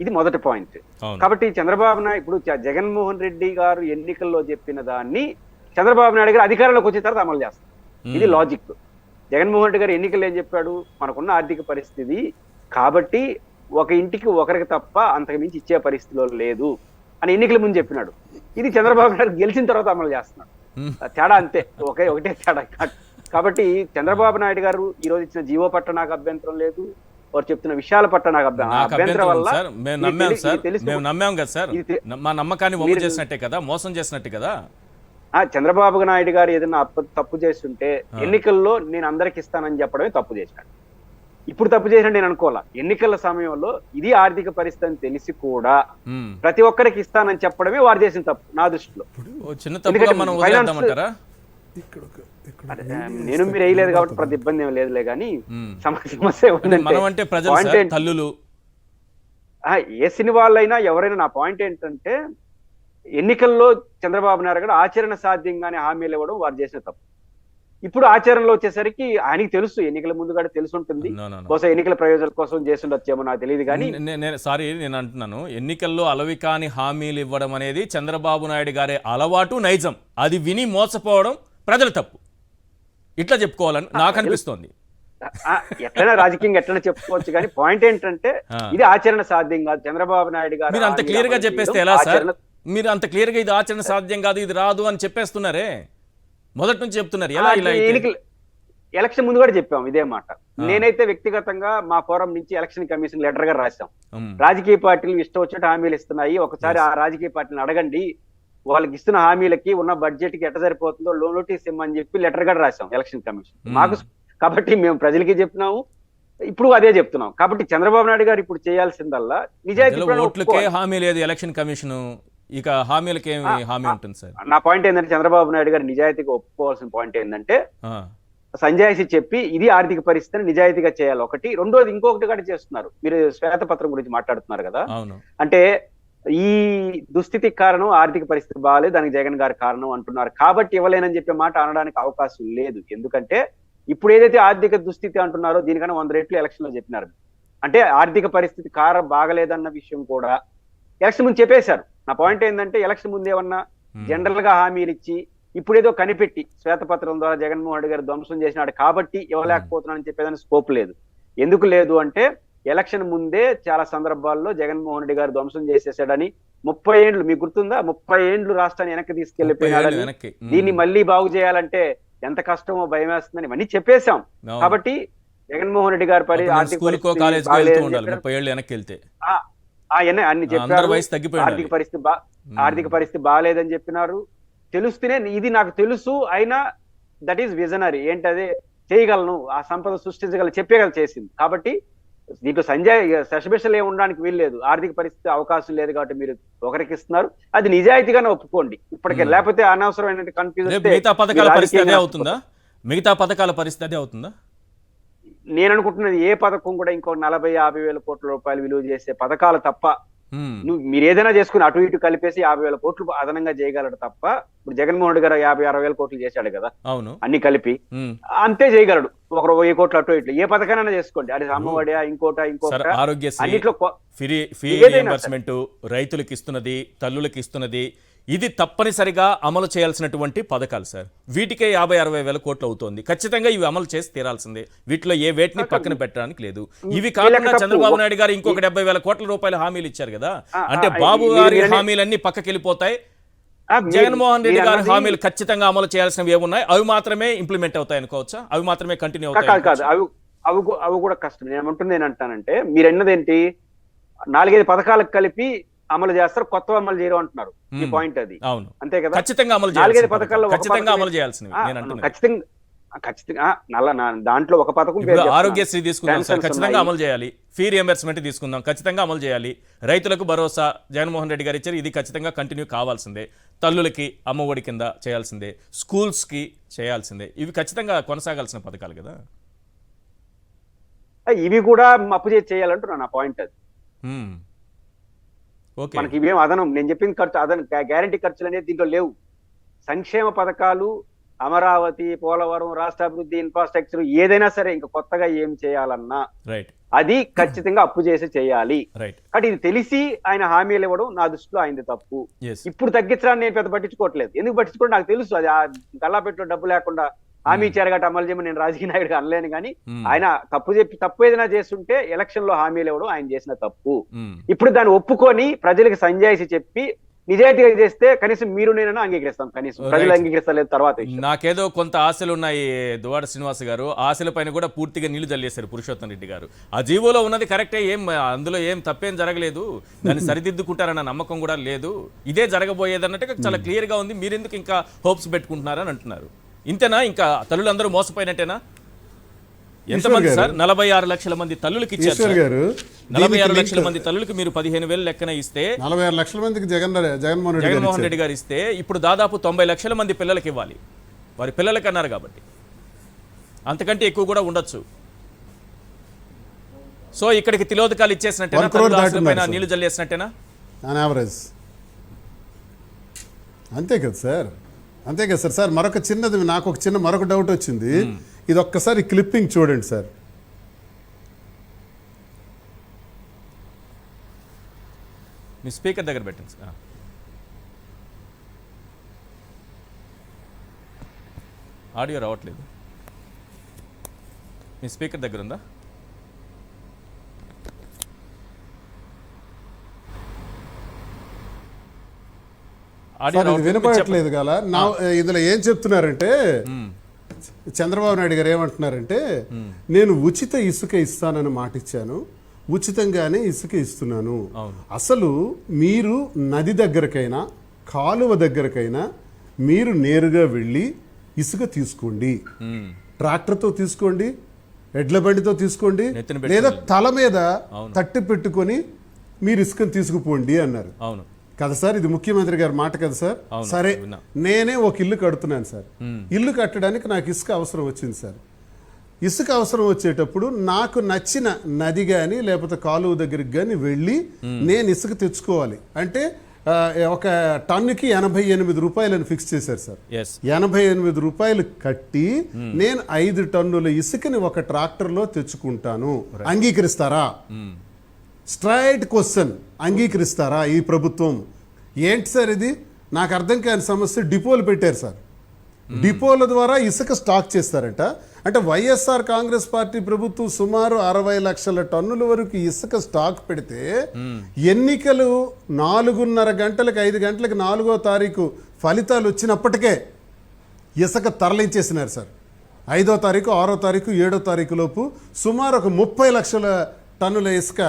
ఇది మొదటి పాయింట్. కాబట్టి చంద్రబాబు నాయుడు ఇప్పుడు జగన్మోహన్ రెడ్డి గారు ఎన్నికల్లో చెప్పిన దాన్ని చంద్రబాబు నాయుడు గారు అధికారంలోకి వచ్చిన తర్వాత అమలు చేస్తారు. ఇది లాజిక్. జగన్మోహన్ రెడ్డి గారు ఎన్నికలు ఏం చెప్పాడు? మనకున్న ఆర్థిక పరిస్థితి కాబట్టి ఒక ఇంటికి ఒకరికి తప్ప అంతకు మించి ఇచ్చే పరిస్థితిలో లేదు అని ఎన్నికల ముందు చెప్పినాడు. ఇది చంద్రబాబు నాయుడు గెలిచిన తర్వాత అమలు చేస్తున్నాడు. తేడా అంతే, ఒకటే తేడా. కాబట్టి చంద్రబాబు నాయుడు గారు ఈ రోజు ఇచ్చిన జీవో పట్ల నాకు అభ్యంతరం లేదు. వారు చెప్తున్న విషయాల పట్ల నాకు అభ్యంతరం వల్ల నమ్మాం కదా సార్. మా నమ్మకాన్ని వమ్ము చేసినట్టే కదా, మోసం చేసినట్టే కదా. చంద్రబాబు నాయుడు గారు ఏదైనా తప్పు చేస్తుంటే ఎన్నికల్లో నేను అందరికి ఇస్తానని చెప్పడమే తప్పు చేసినాడు. ఇప్పుడు తప్పు చేసినట్టు నేను అనుకోవాలా. ఎన్నికల సమయంలో ఇది ఆర్థిక పరిస్థితి తెలిసి కూడా ప్రతి ఒక్కరికి ఇస్తానని చెప్పడమే వారు చేసిన తప్పు నా దృష్టిలో. నేను మీరు వేయలేదు కాబట్టి ప్రతి ఇబ్బంది ఏమి లేదులే కానీ సమస్య వేసిన వాళ్ళైనా ఎవరైనా. నా పాయింట్ ఏంటంటే ఎన్నికల్లో చంద్రబాబు నాయుడు గారు ఆచరణ సాధ్యంగానే హామీలు ఇవ్వడం వారు చేసిన తప్పు. ఇప్పుడు ఆచరణలో వచ్చేసరికి ఆయనకి తెలుసు, ఎన్నికల ముందు కూడా తెలిసి ఉంటుంది. No, no, no. బహుశా ఎన్నికల ప్రయోజనాల కోసం చేస్తుండొచ్చేమో నాకు తెలియదు కానీ సారీ నేను అంటున్నాను, ఎన్నికల్లో అలవి కాని హామీలు ఇవ్వడం అనేది చంద్రబాబు నాయుడు గారి అలవాటు, నైజం. అది విని మోసపోవడం ప్రజల తప్పు, ఇట్లా చెప్పుకోవాలని నాకు అనిపిస్తోంది. ఎట్లైనా రాజకీయంగా ఎట్లైనా చెప్పుకోవచ్చు కానీ పాయింట్ ఏంటంటే ఇది ఆచరణ సాధ్యం కాదు. చంద్రబాబు నాయుడు గారు మీరు అంత క్లియర్ గా చెప్పేస్తే ఎలా సార్? మీరు అంత క్లియర్ గా ఇది ఆచరణ సాధ్యం కాదు, ఇది రాదు అని చెప్పేస్తున్నారే, మొదటి నుంచి చెప్తున్నారు. ఎలా ఇలా ఎలక్షన్ ముందు కూడా చెప్పాం ఇదే మాట. నేనైతే వ్యక్తిగతంగా మా ఫోరం నుంచి ఎలక్షన్ కమిషన్ లెటర్ గా రాశాం. రాజకీయ పార్టీలు ఇష్టం వచ్చినట్టు హామీలు ఇస్తున్నాయి, ఒకసారి ఆ రాజకీయ పార్టీని అడగండి, వాళ్ళకి ఇస్తున్న హామీలకి ఉన్న బడ్జెట్ కి ఎట్ట సరిపోతుందో నోటీస్ ఇమ్మని చెప్పి లెటర్ కూడా రాశాం ఎలక్షన్ కమిషన్ మాకు. కాబట్టి మేము ప్రజలకి చెప్పినాము, ఇప్పుడు అదే చెప్తున్నాం. కాబట్టి చంద్రబాబు నాయుడు గారు ఇప్పుడు చేయాల్సిందల్లా నిజాయితీ. ఓట్లకే హామీ లేదు ఎలక్షన్ కమిషన్, ఇక హామీలకి ఏమి హామీ ఉంటుంది సార్? నా పాయింట్ ఏంటంటే చంద్రబాబు నాయుడు గారు నిజాయితీగా ఒప్పుకోవాల్సిన పాయింట్ ఏంటంటే సంజాయిషి చెప్పి ఇది ఆర్థిక పరిస్థితిని నిజాయితీగా చేయాలి ఒకటి. రెండోది ఇంకొకటి కూడా చేస్తున్నారు. మీరు శ్వేతపత్రం గురించి మాట్లాడుతున్నారు కదా, అంటే ఈ దుస్థితికి కారణం ఆర్థిక పరిస్థితి బాగాలేదు, దానికి జగన్ గారి కారణం అంటున్నారు. కాబట్టి ఇవ్వలేనని చెప్పే మాట అనడానికి అవకాశం లేదు. ఎందుకంటే ఇప్పుడు ఏదైతే ఆర్థిక దుస్థితి అంటున్నారో దీనికన్నా 100 రెట్లు ఎలక్షన్ లో చెప్పినారు. అంటే ఆర్థిక పరిస్థితి బాగలేదన్న విషయం కూడా ఎలక్షన్ ముందు చెప్పేశారు. నా పాయింట్ ఏంటంటే ఎలక్షన్ ముందు ఏమన్నా జనరల్ గా హామీలు ఇచ్చి ఇప్పుడేదో కనిపెట్టి శ్వేతపత్రం ద్వారా జగన్మోహన్ రెడ్డి గారు ధ్వంసం చేసినాడు కాబట్టి ఇవ్వలేకపోతున్నానని చెప్పేదాని స్కోప్ లేదు. ఎందుకు లేదు అంటే ఎలక్షన్ ముందే చాలా సందర్భాల్లో జగన్మోహన్ రెడ్డి గారు ధ్వంసం చేసేసాడని, 30 ఏండ్లు మీకు గుర్తుందా, 30 ఏండ్లు రాష్ట్రాన్ని వెనక్కి తీసుకెళ్లిపోయాడని, దీన్ని మళ్ళీ బాగు చేయాలంటే ఎంత కష్టమో భయం వేస్తుందని ఇవన్నీ చెప్పేశాం. కాబట్టి జగన్మోహన్ రెడ్డి గారి ఆర్థిక పరిస్థితి బాగాలేదని చెప్పినారు. తెలుస్తూనే ఇది నాకు తెలుసు అయినా దట్ ఈస్ విజనరీ, ఏంటదే చేయగలను, ఆ సంపద సృష్టించగలను చెప్పేగల చేసింది. కాబట్టి దీంట్లో సంజయ్ శశబిషలు ఏమి ఉండడానికి వీల్లేదు. ఆర్థిక పరిస్థితి అవకాశం లేదు కాబట్టి మీరు ఒకరికి ఇస్తున్నారు, అది నిజాయితీగానే ఒప్పుకోండి ఇప్పటికే, లేకపోతే అనవసరమైన కన్ఫ్యూజన్. మిగతా పథకాల పరిస్థితి అవుతుందా? మిగతా పథకాల పరిస్థితి అవుతుందా? నేను అనుకుంటున్నది ఏ పథకం కూడా ఇంకో 40-50 వేల కోట్ల రూపాయలు విలువ చేసే పథకాలు తప్ప, మీరు ఏదైనా చేసుకుని అటు ఇటు కలిపేసి 50 వేల కోట్లు అదనంగా చేయగలడు తప్ప, ఇప్పుడు జగన్మోహన్ రెడ్డి గారు 50-60 వేల కోట్లు చేశాడు కదా, అవును, అన్ని కలిపి అంతే చేయగలడు. ఒకరు 1000 కోట్లు అటు ఇట్లు ఏ పథకానైనా చేసుకోండి, అది అమ్మఒడి ఇంకోట ఆరోగ్యశ్రీ, ఫ్రీ రియంబర్స్మెంట్, రైతులకు ఇస్తున్నది, తల్లులకు ఇస్తున్నది, ఇది తప్పనిసరిగా అమలు చేయాల్సినటువంటి పథకాలు సార్. వీటికే 50-60 వేల కోట్లు అవుతోంది. ఖచ్చితంగా ఇవి అమలు చేసి తీరాల్సిందే, వీటిలో ఏ వేటిని పక్కన పెట్టడానికి లేదు. ఇవి కాకుండా చంద్రబాబు నాయుడు గారు ఇంకొక 70 వేల కోట్ల రూపాయల హామీలు ఇచ్చారు కదా, అంటే బాబు గారి హామీలన్నీ పక్కకి వెళ్ళిపోతాయి. జగన్మోహన్ రెడ్డి గారి హామీలు ఖచ్చితంగా అమలు చేయాల్సినవి ఏమున్నాయి అవి మాత్రమే ఇంప్లిమెంట్ అవుతాయి అనుకోవచ్చా? అవి మాత్రమే కంటిన్యూ అవుతాయి? కాదు, అవి కూడా కష్టం. నేను ఏమంటుంది ఏంటంటానంటే, మీరు అన్నదేంటి 4-5 పథకాలకు కలిపి అమలు చేస్తారు, కొత్త అమలు చేయరు అంటున్నారు. ఈ పాయింట్ అది అవును, అంతే కదా. ఖచ్చితంగా అమలు 4-5 పథకాల్లో ఖచ్చితంగా అమలు చేయాల్సినవి ఖచ్చితంగా దాంట్లో ఒక పథకం ఆరోగ్యశ్రీ తీసుకుందాం సార్, ఖచ్చితంగా అమలు చేయాలి. ఫీ రియంబర్స్మెంట్ తీసుకుందాం, ఖచ్చితంగా అమలు చేయాలి. రైతులకు భరోసా జగన్మోహన్ రెడ్డి గారు ఇచ్చారు, ఇది ఖచ్చితంగా కంటిన్యూ కావాల్సిందే. తల్లులకి అమ్మఒడి కింద చేయాల్సిందే, స్కూల్స్ కి చేయాల్సిందే. ఇవి ఖచ్చితంగా కొనసాగాల్సిన పథకాలు కదా. ఇవి కూడా అప్పు చేసి చేయాలంటున్నా నా పాయింట్ అది. మనకి ఇవేం అదనం, నేను చెప్పిన ఖర్చు అదనం, గ్యారంటీ ఖర్చులు అనేది దీంట్లో లేవు. సంక్షేమ పథకాలు, అమరావతి, పోలవరం, రాష్ట్రాభివృద్ధి, ఇన్ఫ్రాస్ట్రక్చర్ ఏదైనా సరే ఇంకా కొత్తగా ఏం చేయాలన్నా అది ఖచ్చితంగా అప్పు చేసి చేయాలి. కాబట్టి ఇది తెలిసి ఆయన హామీలు ఇవ్వడం నా దృష్టిలో ఆయనది తప్పు. ఇప్పుడు తగ్గించడానికి నేను పెద్ద పట్టించుకోవట్లేదు. ఎందుకు పట్టించుకోవడం నాకు తెలుసు, అది గల్లాపెట్లో డబ్బు లేకుండా హామీ ఇచ్చారు కాబట్టి అమలు చేయమని నేను రాజకీయ నాయుడుగా అనలేను. కానీ ఆయన తప్పు ఏదైనా చేస్తుంటే ఎలక్షన్ లో హామీలు ఇవ్వడం ఆయన చేసిన తప్పు. ఇప్పుడు దాన్ని ఒప్పుకొని ప్రజలకు సంజాయిషి చెప్పి నిజాయితీగా చేస్తే కనీసం మీరు నేను అంగీకరిస్తాం, కనీసం ప్రజలు అంగీకరిస్తలేదు. తర్వాత నాకేదో కొంత ఆశలు ఉన్నాయి దువ్వాడ శ్రీనివాస్ గారు, ఆశల పైన కూడా పూర్తిగా నీళ్లు జల్లేశారు పురుషోత్తం రెడ్డి గారు. ఆ జీవోలో ఉన్నది కరెక్టే, అందులో ఏం తప్పేం జరగలేదు, దాన్ని సరిదిద్దుకుంటారన్న నమ్మకం కూడా లేదు, ఇదే జరగబోయేది అన్నట్టుగా చాలా క్లియర్ గా ఉంది. మీరెందుకు ఇంకా హోప్స్ పెట్టుకుంటున్నారని అంటున్నారు. ఇంతేనా? ఇంకా తల్లులందరూ మోసపోయినట్టేనా? ఎంతమంది సార్? 46 లక్షల మంది తల్లులకి ఇచ్చారు. 46 లక్షల మంది తల్లులకి మీరు 15,000 లెక్కన ఇస్తే 46 లక్షల మందికి జగన్మోహన్ రెడ్డి గారు ఇస్తే ఇప్పుడు దాదాపు 90 లక్షల మంది పిల్లలకి ఇవ్వాలి. వారి పిల్లలకి అన్నారు కాబట్టి అంతకంటే ఎక్కువ కూడా ఉండొచ్చు. సో ఇక్కడికి తిలోదకాలు ఇచ్చేసినట్టేనా, నీళ్లు జల్లేసినట్టేనా? యావరేజ్ అంతే కదా సార్. అంతే కదా సార్. సార్ మరొక చిన్నది, నాకు ఒక మరొక డౌట్ వచ్చింది. ఇది ఒక్కసారి క్లిప్పింగ్ చూడండి సార్. మీ స్పీకర్ దగ్గర పెట్టండి సార్. ఆడియో రావట్లేదు. మీ స్పీకర్ దగ్గర ఉందా? సార్ ఇది వినపడట్లేదు కదా. ఇందులో ఏం చెప్తున్నారంటే చంద్రబాబు నాయుడు గారు ఏమంటున్నారంటే, నేను ఉచిత ఇసుక ఇస్తానని మాట ఇచ్చాను, ఉచితంగానే ఇసుక ఇస్తున్నాను. అసలు మీరు నది దగ్గరకైనా కాలువ దగ్గరకైనా మీరు నేరుగా వెళ్ళి ఇసుక తీసుకోండి, ట్రాక్టర్తో తీసుకోండి, ఎడ్ల బండితో తీసుకోండి, లేదా తల మీద తట్టి పెట్టుకొని మీరు ఇసుకను తీసుకుపోండి అన్నారు. అవును కదా సార్, ఇది ముఖ్యమంత్రి గారి మాట కదా సార్. సరే, నేనే ఒక ఇల్లు కడుతున్నాను సార్. ఇల్లు కట్టడానికి నాకు ఇసుక అవసరం వచ్చింది సార్. ఇసుక అవసరం వచ్చేటప్పుడు నాకు నచ్చిన నది కానీ లేకపోతే కాలువ దగ్గరికి కానీ వెళ్ళి నేను ఇసుక తెచ్చుకోవాలి అంటే ఒక టన్నుకి 88 రూపాయలని ఫిక్స్ చేశారు సార్. 88 రూపాయలు కట్టి నేను 5 టన్నుల ఇసుకని ఒక ట్రాక్టర్లో తెచ్చుకుంటాను. అంగీకరిస్తారా? Straight question. అంగీకరిస్తారా ఈ ప్రభుత్వం? ఏంటి సార్ ఇది? నాకు అర్థం కాని సమస్య. డిపోలు పెట్టారు సార్. డిపోల ద్వారా ఇసుక స్టాక్ చేస్తారట. అంటే వైఎస్ఆర్ కాంగ్రెస్ పార్టీ ప్రభుత్వం సుమారు 60 లక్షల టన్నుల వరకు ఇసుక స్టాక్ పెడితే ఎన్నికలు 4:30 గంటలకు 5 గంటలకు 4వ తారీఖు ఫలితాలు వచ్చినప్పటికే ఇసుక తరలించేసినారు సార్. 5వ తారీఖు 6వ తారీఖు 7వ తారీఖు లోపు సుమారు ఒక 30 లక్షల టన్నుల ఇసుక,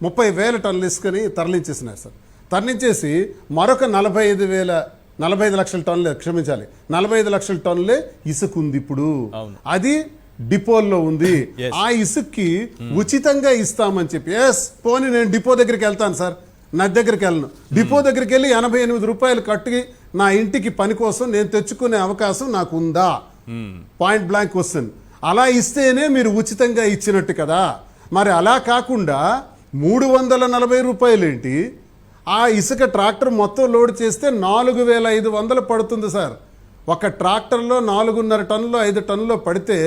30,000 టన్నుల ఇసుకని తరలించేసినారు సార్. తరలించేసి మరొక 45 లక్షల టన్నులే, క్షమించాలి, 45 లక్షల టన్నులే ఇసుక ఉంది ఇప్పుడు. అది డిపోల్లో ఉంది. ఆ ఇసుక్కి ఉచితంగా ఇస్తామని చెప్పి, పోనీ నేను డిపో దగ్గరికి వెళ్తాను సార్, నది దగ్గరికి వెళ్ళను, డిపో దగ్గరికి వెళ్ళి 88 రూపాయలు కట్టి నా ఇంటికి పని కోసం నేను తెచ్చుకునే అవకాశం నాకు ఉందా? Point blank question. అలా ఇస్తేనే మీరు ఉచితంగా ఇచ్చినట్టు కదా. మరి అలా కాకుండా 340 రూపాయలు ఏంటి? ఆ ఇసుక ట్రాక్టర్ మొత్తం లోడ్ చేస్తే 4,500 పడుతుంది సార్. ఒక ట్రాక్టర్లో 4.5 టన్నులో 5 టన్నులో పడితే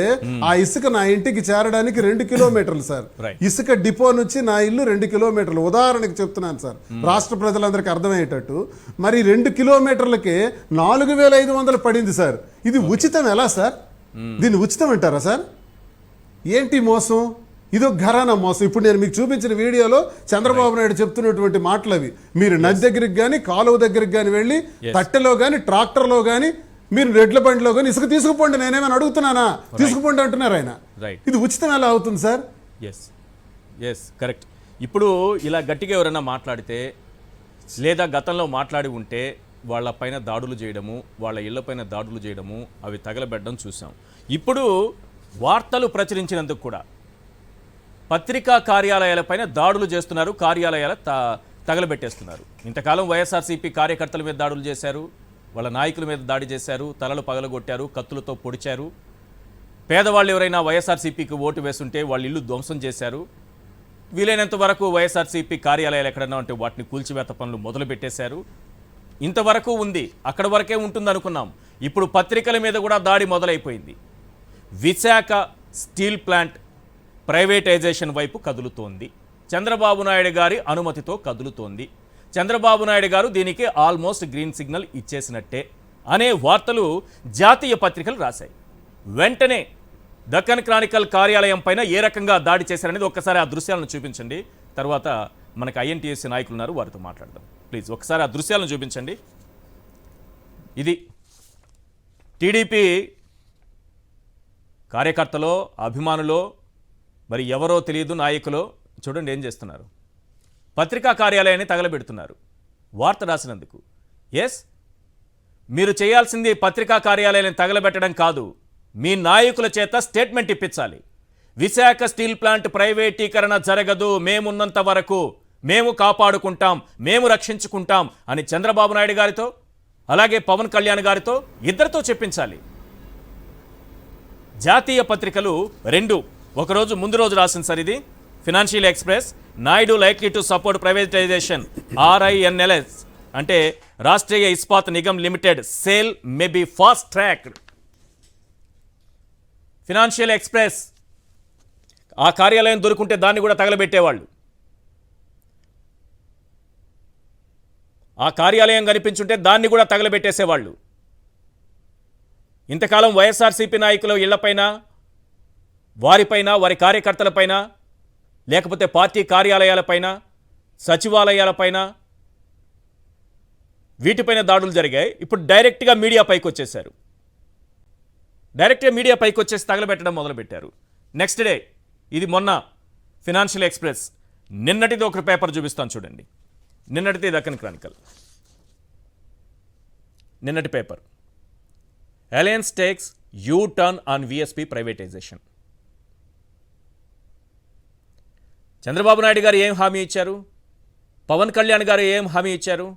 ఆ ఇసుక నా ఇంటికి చేరడానికి 2 కిలోమీటర్లు సార్. ఇసుక డిపో నుంచి నా ఇల్లు 2 కిలోమీటర్లు. ఉదాహరణకి చెప్తున్నాను సార్, రాష్ట్ర ప్రజలందరికీ అర్థమయ్యేటట్టు. మరి 2 కిలోమీటర్లకే 4,500 పడింది సార్. ఇది ఉచితం ఎలా సార్? దీన్ని ఉచితం అంటారా సార్? ఏంటి మోసం? ఇది ఒక ఘరానా మోసం. ఇప్పుడు నేను మీకు చూపించిన వీడియోలో చంద్రబాబు నాయుడు చెప్తున్నటువంటి మాటలు అవి. మీరు నది దగ్గరికి కానీ కాలువ దగ్గరికి కానీ వెళ్ళి తట్టెలో కానీ ట్రాక్టర్లో కానీ మీరు రెడ్ల బండిలో కానీ ఇసుక తీసుకుపోండి, నేనేమైనా అడుగుతున్నానా? తీసుకుపోండి అంటున్నారు ఆయన. ఇది ఉచితం ఎలా అవుతుంది సార్? Yes correct. ఇప్పుడు ఇలా గట్టిగా ఎవరైనా మాట్లాడితే లేదా గతంలో మాట్లాడి ఉంటే వాళ్ళ పైన దాడులు చేయడము, వాళ్ళ ఇళ్ల పైన దాడులు చేయడము, అవి తగలబెట్టడం చూసాం. ఇప్పుడు వార్తలు ప్రచురించినందుకు కూడా పత్రికా కార్యాలయాలపైన దాడులు చేస్తున్నారు, కార్యాలయాల తగలబెట్టేస్తున్నారు. ఇంతకాలం వైఎస్ఆర్సీపీ కార్యకర్తల మీద దాడులు చేశారు, వాళ్ళ నాయకుల మీద దాడి చేశారు, తలలు పగలగొట్టారు, కత్తులతో పొడిచారు. పేదవాళ్ళు ఎవరైనా వైఎస్ఆర్సీపీకి ఓటు వేస్తుంటే వాళ్ళ ఇల్లు ధ్వంసం చేశారు. వీలైనంత వరకు వైఎస్ఆర్సీపీ కార్యాలయాలు ఎక్కడన్నా ఉంటే వాటిని కూల్చివేత పనులు మొదలు పెట్టేశారు. ఇంతవరకు ఉంది, అక్కడ వరకే ఉంటుంది అనుకున్నాం. ఇప్పుడు పత్రికల మీద కూడా దాడి మొదలైపోయింది. విశాఖ స్టీల్ ప్లాంట్ ప్రైవేటైజేషన్ వైపు కదులుతోంది. చంద్రబాబు నాయుడు గారి అనుమతితో కదులుతోంది. చంద్రబాబు నాయుడు గారు దీనికి ఆల్మోస్ట్ గ్రీన్ సిగ్నల్ ఇచ్చేసినట్టే అనే వార్తలు జాతీయ పత్రికలు రాశాయి. వెంటనే దక్కన్ క్రానికల్ కార్యాలయం పైన ఏ రకంగా దాడి చేశారనేది ఒక్కసారి ఆ దృశ్యాలను చూపించండి. తర్వాత మనకి ఐఎన్టీఎస్సీ నాయకులు ఉన్నారు, వారితో మాట్లాడదాం. ప్లీజ్ ఒకసారి ఆ దృశ్యాలను చూపించండి. ఇది టీడీపీ కార్యకర్తలో అభిమానులో మరి ఎవరో తెలియదు నాయకులో చూడండి ఏం చేస్తున్నారు. పత్రికా కార్యాలయాన్ని తగలబెడుతున్నారు వార్త రాసినందుకు. మీరు చేయాల్సింది పత్రికా కార్యాలయాన్ని తగలబెట్టడం కాదు, మీ నాయకుల చేత స్టేట్మెంట్ ఇప్పించాలి. విశాఖ స్టీల్ ప్లాంట్ ప్రైవేటీకరణ జరగదు, మేమున్నంత వరకు మేము కాపాడుకుంటాం, మేము రక్షించుకుంటాం అని చంద్రబాబు నాయుడు గారితో అలాగే పవన్ కళ్యాణ్ గారితో ఇద్దరితో చెప్పించాలి. జాతీయ పత్రికలు రెండు ఒకరోజు ముందు రోజు రాసింది సార్. ఇది Financial Express, Naidu likely to support privatisation, RINLS అంటే Rashtriya Ispat Nigam limited sale may be fast track. Financial Express ఆ కార్యాలయం దొరుకుంటే దాన్ని కూడా తగలబెట్టేవాళ్ళు. ఆ కార్యాలయం కనిపించుంటే దాన్ని కూడా తగలబెట్టేసేవాళ్ళు. ఇంతకాలం వైఎస్ఆర్సీపీ నాయకుల ఇళ్లపైన, వారిపైన, వారి కార్యకర్తలపైన, లేకపోతే పార్టీ కార్యాలయాలపైన, సచివాలయాలపైన వీటిపైన దాడులు జరిగాయి. ఇప్పుడు డైరెక్ట్గా మీడియా పైకి వచ్చేసారు. డైరెక్ట్గా మీడియా పైకి వచ్చేసి తగలబెట్టడం మొదలుపెట్టారు. నెక్స్ట్ డే, ఇది మొన్న ఫినాన్షియల్ ఎక్స్ప్రెస్, నిన్నటిది ఒక పేపర్ చూపిస్తాను చూడండి. నిన్నటిది దక్కన్ క్రానికల్, నిన్నటి paper. Alliance takes U turn on VSP privatisation. Chandrababu Naidu గారు ఏం హామీ ఇచ్చారు? పవన్ కళ్యాణ్ గారు ఏం హామీ ఇచ్చారు?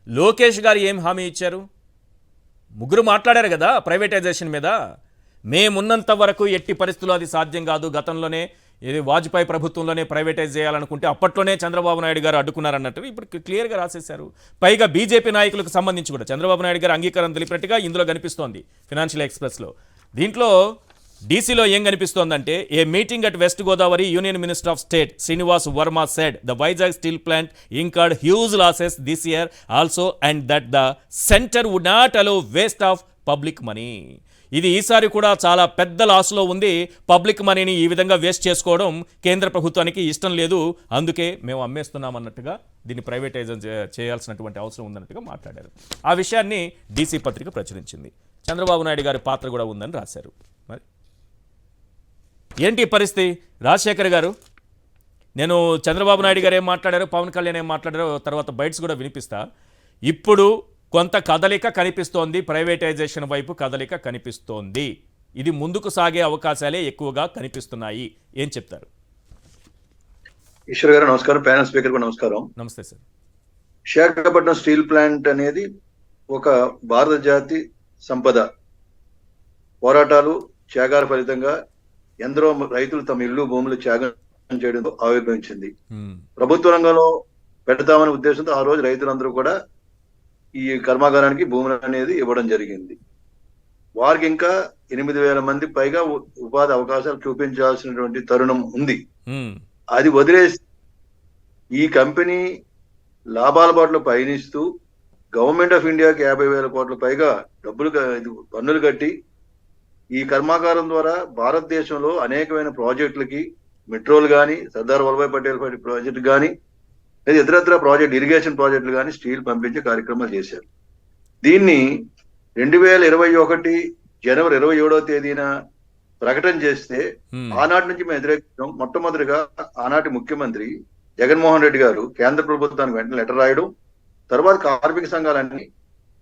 లోకేష్ గారు ఏం హామీ ఇచ్చారు? ముగ్గురు మాట్లాడారు కదా ప్రైవేటైజేషన్ మీద. మేమున్నంత వరకు ఎట్టి పరిస్థితుల్లో అది సాధ్యం కాదు. గతంలోనే ఇది వాజ్పేయి ప్రభుత్వంలోనే ప్రైవేటైజ్ చేయాలనుకుంటే అప్పట్లోనే చంద్రబాబు నాయుడు గారు అడ్డుకున్నారన్నట్టు ఇప్పుడు క్లియర్గా రాసేశారు. పైగా బీజేపీ నాయకులకు సంబంధించి కూడా చంద్రబాబు నాయుడు గారు అంగీకారం తెలిపినట్టుగా ఇందులో కనిపిస్తోంది ఫినాన్షియల్ ఎక్స్ప్రెస్లో. దీంట్లో డీసీలో ఏం కనిపిస్తోందంటే, a meeting at west Godavari union minister of state Srinivas Varma said the Vizag steel plant incurred huge losses this year also and that the centre would not allow waste of public money. ఇది ఈసారి కూడా చాలా పెద్ద లాస్లో ఉంది. పబ్లిక్ మనీని ఈ విధంగా వేస్ట్ చేసుకోవడం కేంద్ర ప్రభుత్వానికి ఇష్టం లేదు, అందుకే మేము అమ్మేస్తున్నాం అన్నట్టుగా దీన్ని ప్రైవేటైజ్ చేయాల్సినటువంటి అవసరం ఉందన్నట్టుగా మాట్లాడారు. ఆ విషయాన్ని డీసీ పత్రిక ప్రచురించింది. చంద్రబాబు నాయుడు గారి పాత్ర కూడా ఉందని రాశారు. మరి ఏంటి పరిస్థితి? రాజశేఖర్ గారు, నేను చంద్రబాబు నాయుడు గారు ఏం మాట్లాడారో, పవన్ కళ్యాణ్ ఏం మాట్లాడారో తర్వాత బైట్స్ కూడా వినిపిస్తా. ఇప్పుడు కొంత కదలిక కనిపిస్తోంది, ప్రైవేటైజేషన్ వైపు కదలిక కనిపిస్తోంది. ఇది ముందుకు సాగే అవకాశాలే ఎక్కువగా కనిపిస్తున్నాయి. ఏం చెప్తారు? ఈశ్వర్ గారు నమస్కారం, ప్యానల్ స్పీకర్ కూడా నమస్కారం. నమస్తే సార్. విశాఖపట్నం స్టీల్ ప్లాంట్ అనేది ఒక భారత జాతి సంపద. పోరాటాలు, త్యాగాల ఫలితంగా ఎందరో రైతులు తమ ఇల్లు, భూములు త్యాగం చేయడంతో ఆవిర్భవించింది. ప్రభుత్వ రంగంలో పెడతామనే ఉద్దేశంతో ఆ రోజు రైతులందరూ కూడా ఈ కర్మాగారానికి భూములు అనేది ఇవ్వడం జరిగింది. వారికి ఇంకా 8,000 మంది పైగా ఉపాధి అవకాశాలు చూపించాల్సినటువంటి తరుణం ఉంది. అది వదిలేసి ఈ కంపెనీ లాభాల బాటలో పయనిస్తూ గవర్నమెంట్ ఆఫ్ ఇండియాకి 50,000 కోట్ల పైగా పన్నులు కట్టి ఈ కర్మాగారం ద్వారా భారతదేశంలో అనేకమైన ప్రాజెక్టులకి, మెట్రోలు కానీ, సర్దార్ వల్లభాయ్ పటేల్ ప్రాజెక్టు కానీ, లేదా ఇతరత్ర ప్రాజెక్ట్, ఇరిగేషన్ ప్రాజెక్టులు కానీ స్టీల్ పంపించే కార్యక్రమాలు చేశారు. దీన్ని 2021 జనవరి 27వ తేదీన ప్రకటన చేస్తే ఆనాటి నుంచి మేము వ్యతిరేకించాం. మొట్టమొదటిగా ఆనాటి ముఖ్యమంత్రి జగన్మోహన్ రెడ్డి గారు కేంద్ర ప్రభుత్వానికి వెంటనే లెటర్ రాయడం, తర్వాత కార్మిక సంఘాలన్నీ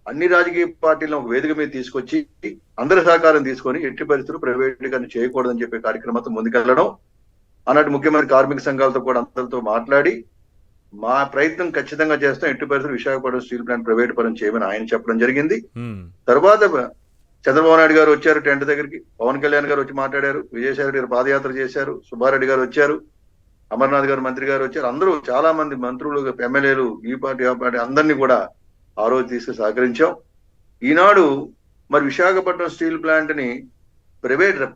అన్ని రాజకీయ పార్టీలను ఒక వేదిక మీద తీసుకొచ్చి అందరి సహకారం తీసుకొని ఎట్టి పరిస్థితులు ప్రైవేటీకరణ చేయకూడదని చెప్పే కార్యక్రమంతో ముందుకెళ్లడం, ఆనాటి ముఖ్యమంత్రి కార్మిక సంఘాలతో కూడా అందరితో మాట్లాడి మా ప్రయత్నం ఖచ్చితంగా చేస్తాం, ఎట్టి పరిస్థితులు విశాఖపట్నం స్టీల్ ప్లాంట్ ప్రైవేట్ పరం చేయమని ఆయన చెప్పడం జరిగింది. తర్వాత చంద్రబాబు నాయుడు గారు వచ్చారు టెంట్ దగ్గరికి, పవన్ కళ్యాణ్ గారు వచ్చి మాట్లాడారు, విజయసాయి రెడ్డి గారు పాదయాత్ర చేశారు, సుబ్బారెడ్డి గారు వచ్చారు, అమర్నాథ్ గారు మంత్రి గారు వచ్చారు. అందరూ చాలా మంది మంత్రులు, ఎమ్మెల్యేలు, ఈ పార్టీ ఆ పార్టీ అందరినీ కూడా ఆ రోజు తీసుకు సహకరించాం. ఈనాడు మరి విశాఖపట్నం స్టీల్ ప్లాంట్ ని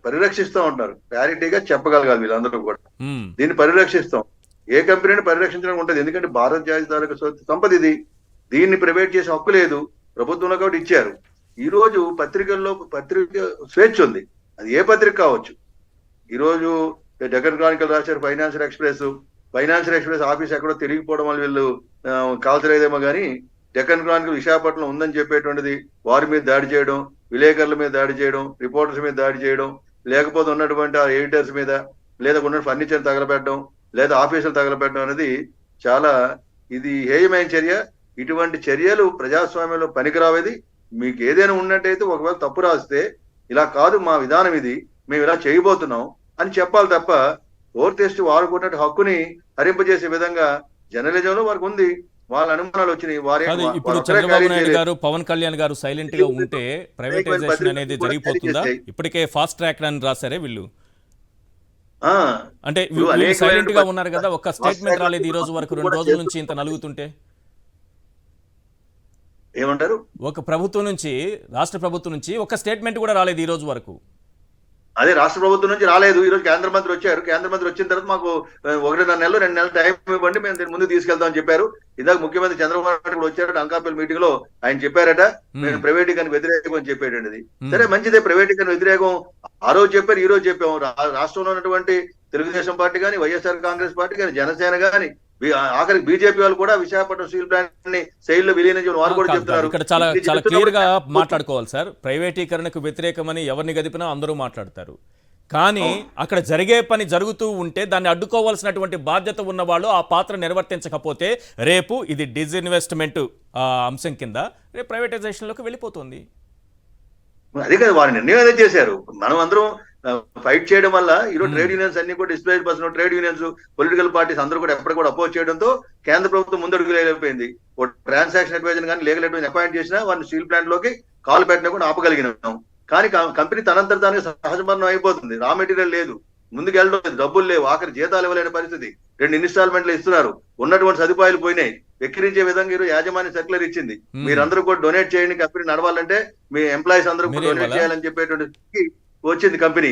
పరిరక్షిస్తూ ఉంటారు. క్లారిటీగా చెప్పగలగాలి వీళ్ళందరూ కూడా. దీన్ని పరిరక్షిస్తాం. ఏ కంపెనీని పరిరక్షించడం ఉంటుంది, ఎందుకంటే భారత జాతి తాలూకా సంపద ఇది. దీన్ని ప్రైవేట్ చేసే హక్కు లేదు, ప్రభుత్వంలో కాబట్టి ఇచ్చారు. ఈ రోజు పత్రిక స్వేచ్ఛ ఉంది, అది ఏ పత్రిక కావచ్చు. ఈ రోజు డెక్కన్ క్రానికల్ రాశారు, ఫైనాన్షియల్ ఎక్స్ప్రెస్ ఆఫీస్ ఎక్కడో తెలియకపోవడం వల్ల వీళ్ళు కాల్చలేదేమో కానీ డెక్కన్ క్రానికల్ విశాఖపట్నం ఉందని చెప్పేటువంటిది వారి మీద దాడి చేయడం, విలేకరుల మీద దాడి చేయడం, రిపోర్టర్స్ మీద దాడి చేయడం, లేకపోతే ఉన్నటువంటి ఆ ఎడిటర్స్ మీద, లేదా ఉన్న ఫర్నిచర్ తగలబెట్టడం, లేదా ఆఫీసులు తగలబెట్టడం అనేది చాలా ఇది హేయమైన చర్య. ఇటువంటి చర్యలు ప్రజాస్వామ్యంలో పనికిరావేది. మీకు ఏదైనా ఉన్నట్టయితే ఒకవేళ తప్పు రాస్తే ఇలా కాదు, మా విధానం ఇది, మేము ఇలా చేయబోతున్నాం అని చెప్పాలి తప్ప ఓర్తేస్ట్ వాడుకున్నట్టు హక్కుని హరింపజేసే విధంగా జర్నలిజంలో వారికి ఉంది. వాళ్ళ అనుమానాలు వచ్చినాయి. ఇప్పుడు చంద్రబాబు నాయుడు గారు, పవన్ కళ్యాణ్ గారు సైలెంట్ గా ఉంటే ప్రైవేటైజేషన్ అనేది జరిగిపోతుందా? ఇప్పటికే ఫాస్ట్ ట్రాక్ అని రాశారే వీళ్ళు. అంటే సైలెంట్ గా ఉన్నారు కదా, ఒక్క స్టేట్మెంట్ రాలేదు ఈ రోజు వరకు, 2 రోజుల నుంచి ఇంత నలుగుతుంటే. ఏమంటారు? ఒక ప్రభుత్వం నుంచి, రాష్ట్ర ప్రభుత్వం నుంచి ఒక స్టేట్మెంట్ కూడా రాలేదు ఈ రోజు వరకు. అదే రాష్ట్ర ప్రభుత్వం నుంచి రాలేదు. ఈ రోజు కేంద్ర మంత్రి వచ్చారు. కేంద్ర మంత్రి వచ్చిన తర్వాత మాకు 1.5 నెలలు 2 నెలలు టైం ఇవ్వండి, మేము దీన్ని ముందుకు తీసుకెళ్తామని చెప్పారు. ఇందాక ముఖ్యమంత్రి చంద్రబాబు నాయుడు కూడా వచ్చారట అనకాపల్లి మీటింగ్ లో. ఆయన చెప్పారట మేము ప్రైవేటీకరణ వ్యతిరేకం అని చెప్పాడండి. అది సరే మంచిదే, ప్రైవేటీకరణ వ్యతిరేకం ఆ రోజు చెప్పారు, ఈ రోజు చెప్పాము. రాష్ట్రంలో ఉన్నటువంటి తెలుగుదేశం పార్టీ కానీ, వైఎస్ఆర్ కాంగ్రెస్ పార్టీ కానీ, జనసేన కానీ, ఆఖరికి బీజేపీ వాళ్ళు కూడా విశాఖపట్నం స్టీల్ ప్లాంట్ ని శైలిలో విలీనం వారు కూడా చెప్తున్నారు. ఇక్కడ చాలా చాలా క్లియర్ గా మాట్లాడుకోవాలి సార్. ప్రైవేటీకరణకు వ్యతిరేకమని ఎవరిని గదిపినా అందరూ మాట్లాడతారు. కానీ అక్కడ జరిగే పని జరుగుతూ ఉంటే దాన్ని అడ్డుకోవాల్సినటువంటి బాధ్యత ఉన్నవాళ్ళు ఆ పాత్ర నిర్వర్తించకపోతే రేపు ఇది డిస్ఇన్వెస్ట్మెంట్ అంశం కింద రేపు ప్రైవేటైజేషన్లోకి వెళ్ళిపోతుంది. అదే కదా వారి నిర్ణయం ఏదో చేశారు. మనం అందరం ఫైట్ చేయడం వల్ల ఈరోజు ట్రేడ్ యూనియన్స్ అన్ని కూడా displaced person, trade unions, political parties అందరూ కూడా ఎప్పటికీ కూడా అపోజ్ చేయడంతో కేంద్ర ప్రభుత్వం ముందడుగు లేకపోయింది. ట్రాన్సాక్షన్ అడ్వైజర్ కానీ లీగల్ అడ్వైజర్ అపాయింట్ చేసినా వారిని స్టీల్ ప్లాంట్ లోకి కాలు పెట్టినా కూడా ఆపగలిగినాం. కానీ కంపెనీ తనంతర దానికి సహజ మరణం అయిపోతుంది. రా మెటీరియల్ లేదు, ముందుకు వెళ్ళడం లేదు, డబ్బులు లేవు, ఆఖరి జీతాలు ఇవ్వలేని పరిస్థితి. 2 ఇన్స్టాల్మెంట్లు ఇస్తున్నారు, ఉన్నటువంటి సదుపాయాలు పోయినాయి. వెక్కిరించే విధంగా ఈరోజు యాజమాన్య సర్క్యులర్ ఇచ్చింది, మీరందరూ కూడా డొనేట్ చేయండి, కంపెనీ నడవాలంటే మీ ఎంప్లాయీస్ అందరూ కూడా డొనేట్ చేయాలని చెప్పేటువంటి వచ్చింది కంపెనీ.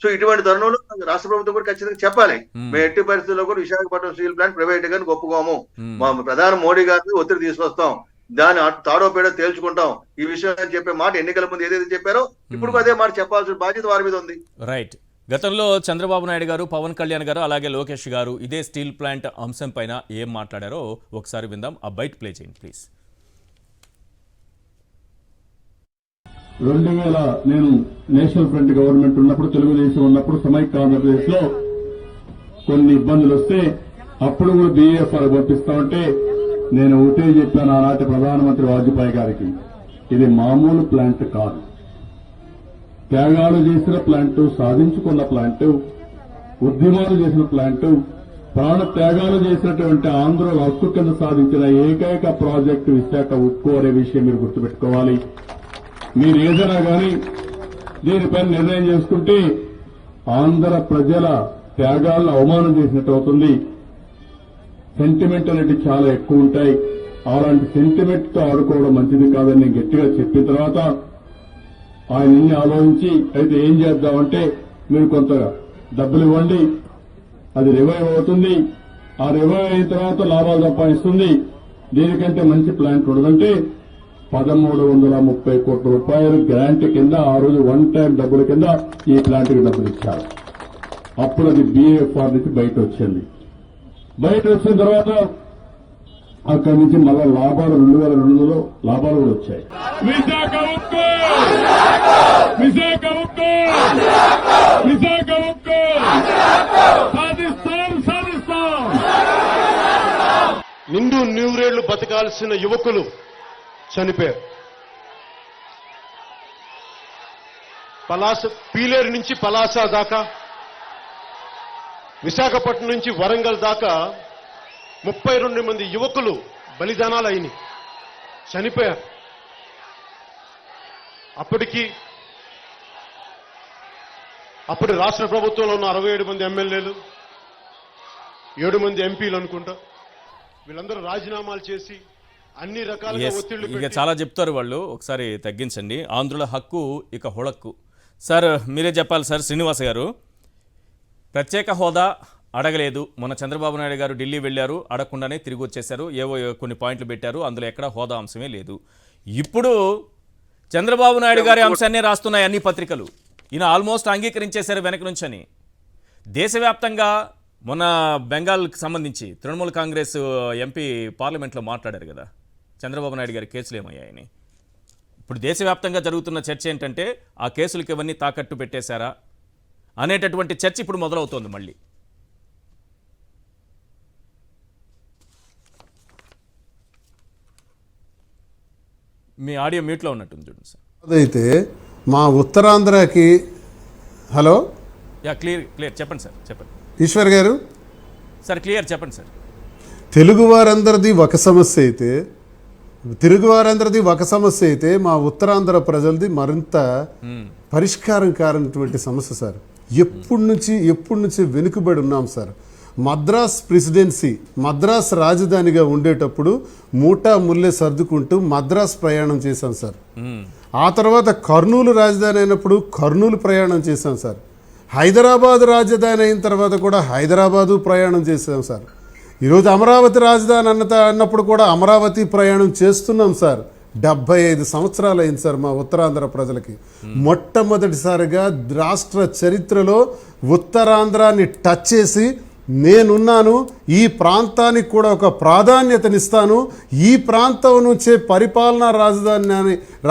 సో ఇటువంటి తరుణంలో రాష్ట్ర ప్రభుత్వం కూడా ఖచ్చితంగా చెప్పాలి, మేము ఎట్టి పరిస్థితుల్లో కూడా విశాఖపట్నం స్టీల్ ప్లాంట్ ప్రైవేట్ గా ఒప్పుకోము, మా ప్రధాని మోడీ గారిని ఒత్తిడి తీసుకొస్తాం, దాని తాడో పేడో తేల్చుకుంటాం ఈ విషయం అని చెప్పే మాట ఎన్నికల ముందు ఏదైతే చెప్పారో ఇప్పుడు అదే మాట చెప్పాల్సిన బాధ్యత వారి మీద ఉంది. రైట్. గతంలో చంద్రబాబు నాయుడు గారు, పవన్ కళ్యాణ్ గారు, అలాగే లోకేష్ గారు ఇదే స్టీల్ ప్లాంట్ అంశం పైన ఏం మాట్లాడారో ఒకసారి విందాం. ఆ బైట్ ప్లే చేయండి ప్లీజ్. 2000 నేను నేషనల్ ఫ్రంట్ గవర్నమెంట్ ఉన్నప్పుడు, తెలుగుదేశం ఉన్నప్పుడు సమైక్య ఆంధ్రప్రదేశ్ లో కొన్ని ఇబ్బందులు వస్తే అప్పుడు కూడా బీఏఎఫ్ఆర్ పంపిస్తామంటే నేను ఒకటే చెప్పాను ఆనాటి ప్రధానమంత్రి వాజ్పేయి గారికి, ఇది మామూలు ప్లాంట్ కాదు, త్యాగాలు చేసిన ప్లాంట్, సాధించుకున్న ప్లాంట్, ఉద్యమాలు చేసిన ప్లాంట్, ప్రాణ త్యాగాలు చేసినటువంటి ఆంధ్రుల హక్కు కింద సాధించిన ఏకైక ప్రాజెక్టు విశాఖ ఉక్కు అనే విషయం మీరు గుర్తుపెట్టుకోవాలి. మీరు ఏదైనా కానీ దీనిపైన నిర్ణయం చేసుకుంటే ఆంధ్ర ప్రజల త్యాగాలను అవమానం చేసినట్టు అవుతుంది. సెంటిమెంట్ అనేది చాలా ఎక్కువ ఉంటాయి, అలాంటి సెంటిమెంట్ తో ఆడుకోవడం మంచిది కాదని నేను గట్టిగా చెప్పిన తర్వాత ఆయన ఇన్ని ఆలోచించి అయితే ఏం చేద్దామంటే మీరు కొంత డబ్బులు ఇవ్వండి, అది రివైవ్ అవుతుంది, ఆ రివైవ్ అయిన తర్వాత లాభాలు సంపాదిస్తుంది, దీనికంటే మంచి ప్లాంట్ ఉండదంటే 1330 కోట్ల రూపాయలు గ్రాంట్ కింద ఆ రోజు వన్ టైం డబ్బుల కింద ఈ ప్లాంట్ కి డబ్బులు ఇచ్చారు. అప్పుడు అది బీఏఎఫ్ఆర్ నుంచి బయట వచ్చింది. బయట వచ్చిన తర్వాత అక్కడి నుంచి మళ్ళా లాభాలు 2002లో లాభాలు కూడా వచ్చాయి. విశాఖ ఉక్కు, విశాఖ ఉక్కు, విశాఖ ఉక్కు సాధిస్తాం, సాధిస్తాం. నిండు నూరేళ్లు బతకాల్సిన యువకులు చనిపోయారు. పీలేరు నుంచి పలాస దాకా, విశాఖపట్నం నుంచి వరంగల్ దాకా 32 మంది యువకులు బలిదానాలు అయినాయి, చనిపోయారు. అప్పుడు రాష్ట్ర ప్రభుత్వంలో ఉన్న 67 మంది ఎమ్మెల్యేలు, 7 మంది ఎంపీలు అనుకుంటా, వీళ్ళందరూ రాజీనామాలు చేసి అన్ని రకాలుగా ఒత్తిళ్లు ఇక చాలా చెప్తారు వాళ్ళు. ఒకసారి తగ్గించండి. ఆంధ్రుల హక్కు ఇక హుళక్కు. సార్ మీరే చెప్పాలి సార్. శ్రీనివాస్ గారు, ప్రత్యేక హోదా అడగలేదు, మొన్న చంద్రబాబు నాయుడు గారు ఢిల్లీ వెళ్ళారు, అడగకుండానే తిరిగి వచ్చేశారు, ఏవో కొన్ని పాయింట్లు పెట్టారు, అందులో ఎక్కడ హోదా అంశమే లేదు. ఇప్పుడు చంద్రబాబు నాయుడు గారి అంశాన్ని రాస్తున్నాయి అన్ని పత్రికలు. ఈయన ఆల్మోస్ట్ అంగీకరించేశారు వెనక నుంచని. దేశవ్యాప్తంగా మొన్న బెంగాల్కి సంబంధించి తృణమూల్ కాంగ్రెస్ ఎంపీ పార్లమెంట్లో మాట్లాడారు కదా, చంద్రబాబు నాయుడు గారి కేసులు ఏమయ్యాయని. ఇప్పుడు దేశవ్యాప్తంగా జరుగుతున్న చర్చ ఏంటంటే ఆ కేసులకి ఇవన్నీ తాకట్టు పెట్టేశారా అనేటటువంటి చర్చ ఇప్పుడు మొదలవుతోంది మళ్ళీ. మీ ఆడియో మ్యూట్లో ఉన్నట్టుంది చూడండి సార్. అదైతే మా ఉత్తరాంధ్రకి హలో క్లియర్ చెప్పండి సార్, చెప్పండి ఈశ్వర్ గారు. సార్ క్లియర్ చెప్పండి సార్. తెలుగువారందరిది ఒక సమస్య అయితే మా ఉత్తరాంధ్ర ప్రజలది మరింత పరిష్కారం కానటువంటి సమస్య సార్. ఎప్పుడు నుంచి వెనుకబడి ఉన్నాం సార్. మద్రాస్ ప్రెసిడెన్సీ మద్రాస్ రాజధానిగా ఉండేటప్పుడు మూటా ముల్లె సర్దుకుంటూ మద్రాస్ ప్రయాణం చేశాం సార్. ఆ తర్వాత కర్నూలు రాజధాని అయినప్పుడు కర్నూలు ప్రయాణం చేశాం సార్. హైదరాబాద్ రాజధాని అయిన తర్వాత కూడా హైదరాబాదు ప్రయాణం చేశాం సార్. ఈరోజు అమరావతి రాజధాని అన్నప్పుడు కూడా అమరావతి ప్రయాణం చేస్తున్నాం సార్. 75 సంవత్సరాలు అయింది సార్ మా ఉత్తరాంధ్ర ప్రజలకి. మొట్టమొదటిసారిగా రాష్ట్ర చరిత్రలో ఉత్తరాంధ్రాన్ని టచ్ చేసి నేనున్నాను, ఈ ప్రాంతానికి కూడా ఒక ప్రాధాన్యతనిస్తాను, ఈ ప్రాంతం నుంచే పరిపాలనా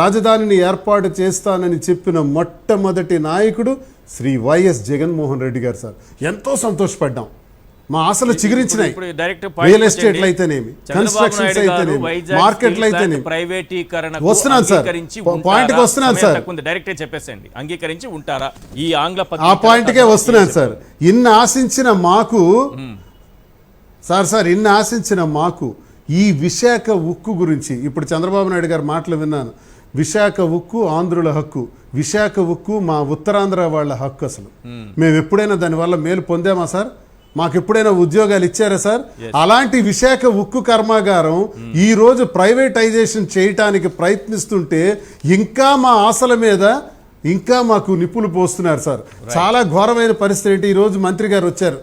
రాజధానిని ఏర్పాటు చేస్తానని చెప్పిన మొట్టమొదటి నాయకుడు శ్రీ వైఎస్ జగన్మోహన్ రెడ్డి గారు సార్. ఎంతో సంతోషపడ్డాం. మా ఆశలు చిగురించినాయి. ఇప్పుడు డైరెక్ట్ రియల్ ఎస్టేట్లు అయితేనేమి, కన్స్ట్రక్షన్స్ అయితేనేమి, మార్కెట్లు అయితేనేమి. ప్రైవేటీకరణ వస్తున్నాను సార్, పాయింట్కి వస్తున్నాను సార్. డైరెక్ట్ చెప్పేసేయండి, అంగీకరించి ఉంటారా ఈ ఆంగ్ల ఆ పాయింట్కే వస్తున్నాను సార్. ఇన్ని ఆశించిన మాకు ఇన్ని ఆశించిన మాకు ఈ విశాఖ ఉక్కు గురించి ఇప్పుడు చంద్రబాబు నాయుడు గారి మాటలు విన్నాను. విశాఖ ఉక్కు ఆంధ్రుల హక్కు, విశాఖ ఉక్కు మా ఉత్తరాంధ్ర వాళ్ళ హక్కు. అసలు మేము ఎప్పుడైనా దానివల్ల మేలు పొందామా సార్? మాకు ఎప్పుడైనా ఉద్యోగాలు ఇచ్చారా సార్? అలాంటి విశాఖ ఉక్కు కర్మాగారం ఈ రోజు ప్రైవేటైజేషన్ చేయటానికి ప్రయత్నిస్తుంటే ఇంకా మా ఆశల మీద ఇంకా మాకు నిప్పులు పోస్తున్నారు సార్. చాలా ఘోరమైన పరిస్థితి ఏంటి, ఈరోజు మంత్రి గారు వచ్చారు,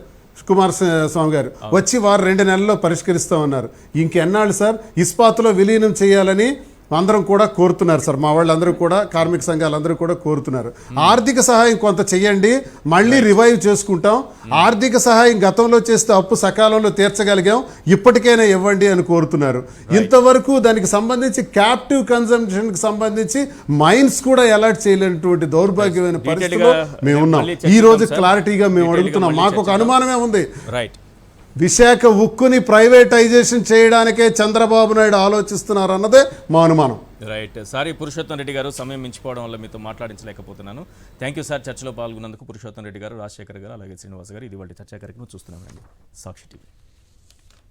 కుమారస్వామి గారు వచ్చి వారు 2 నెలల్లో పరిష్కరిస్తామన్నారు. ఇంకెన్నాళ్ళు సార్? ఇస్పాత్లో విలీనం చేయాలని అందరం కూడా కోరుతున్నారు సార్. మా వాళ్ళందరూ కూడా, కార్మిక సంఘాలందరూ కూడా కోరుతున్నారు. ఆర్థిక సహాయం కొంత చెయ్యండి, మళ్ళీ రివైవ్ చేసుకుంటాం. ఆర్థిక సహాయం గతంలో చేస్తే అప్పు సకాలంలో తీర్చగలిగాం, ఇప్పటికైనా ఇవ్వండి అని కోరుతున్నారు. ఇంతవరకు దానికి సంబంధించి క్యాప్టివ్ కన్జంప్షన్కి సంబంధించి మైన్స్ కూడా అలాట్ చేయలేనటువంటి దౌర్భాగ్యమైన పరిస్థితిలో మేము ఉన్నాం. ఈ రోజు క్లారిటీగా మేము అడుగుతున్నాం. మాకు ఒక అనుమానమే ఉంది, విశాఖ ఉక్కుని ప్రైవేటైజేషన్ చేయడానికే చంద్రబాబు నాయుడు ఆలోచిస్తున్నారు అన్నదే మా అనుమానం. రైట్. సారీ పురుషోత్తం రెడ్డి గారు, సమయం మించిపోవడం వల్ల మీతో మాట్లాడించలేకపోతున్నాను. థ్యాంక్ యూ సార్ చర్చలో పాల్గొన్నందుకు. పురుషోత్తం రెడ్డి గారు, రాజశేఖర్ గారు, అలాగే శ్రీనివాస్ గారు. ఇది వాళ్ళ చర్చా కార్యక్రమం చూస్తున్నామండి సాక్షి టీవీ.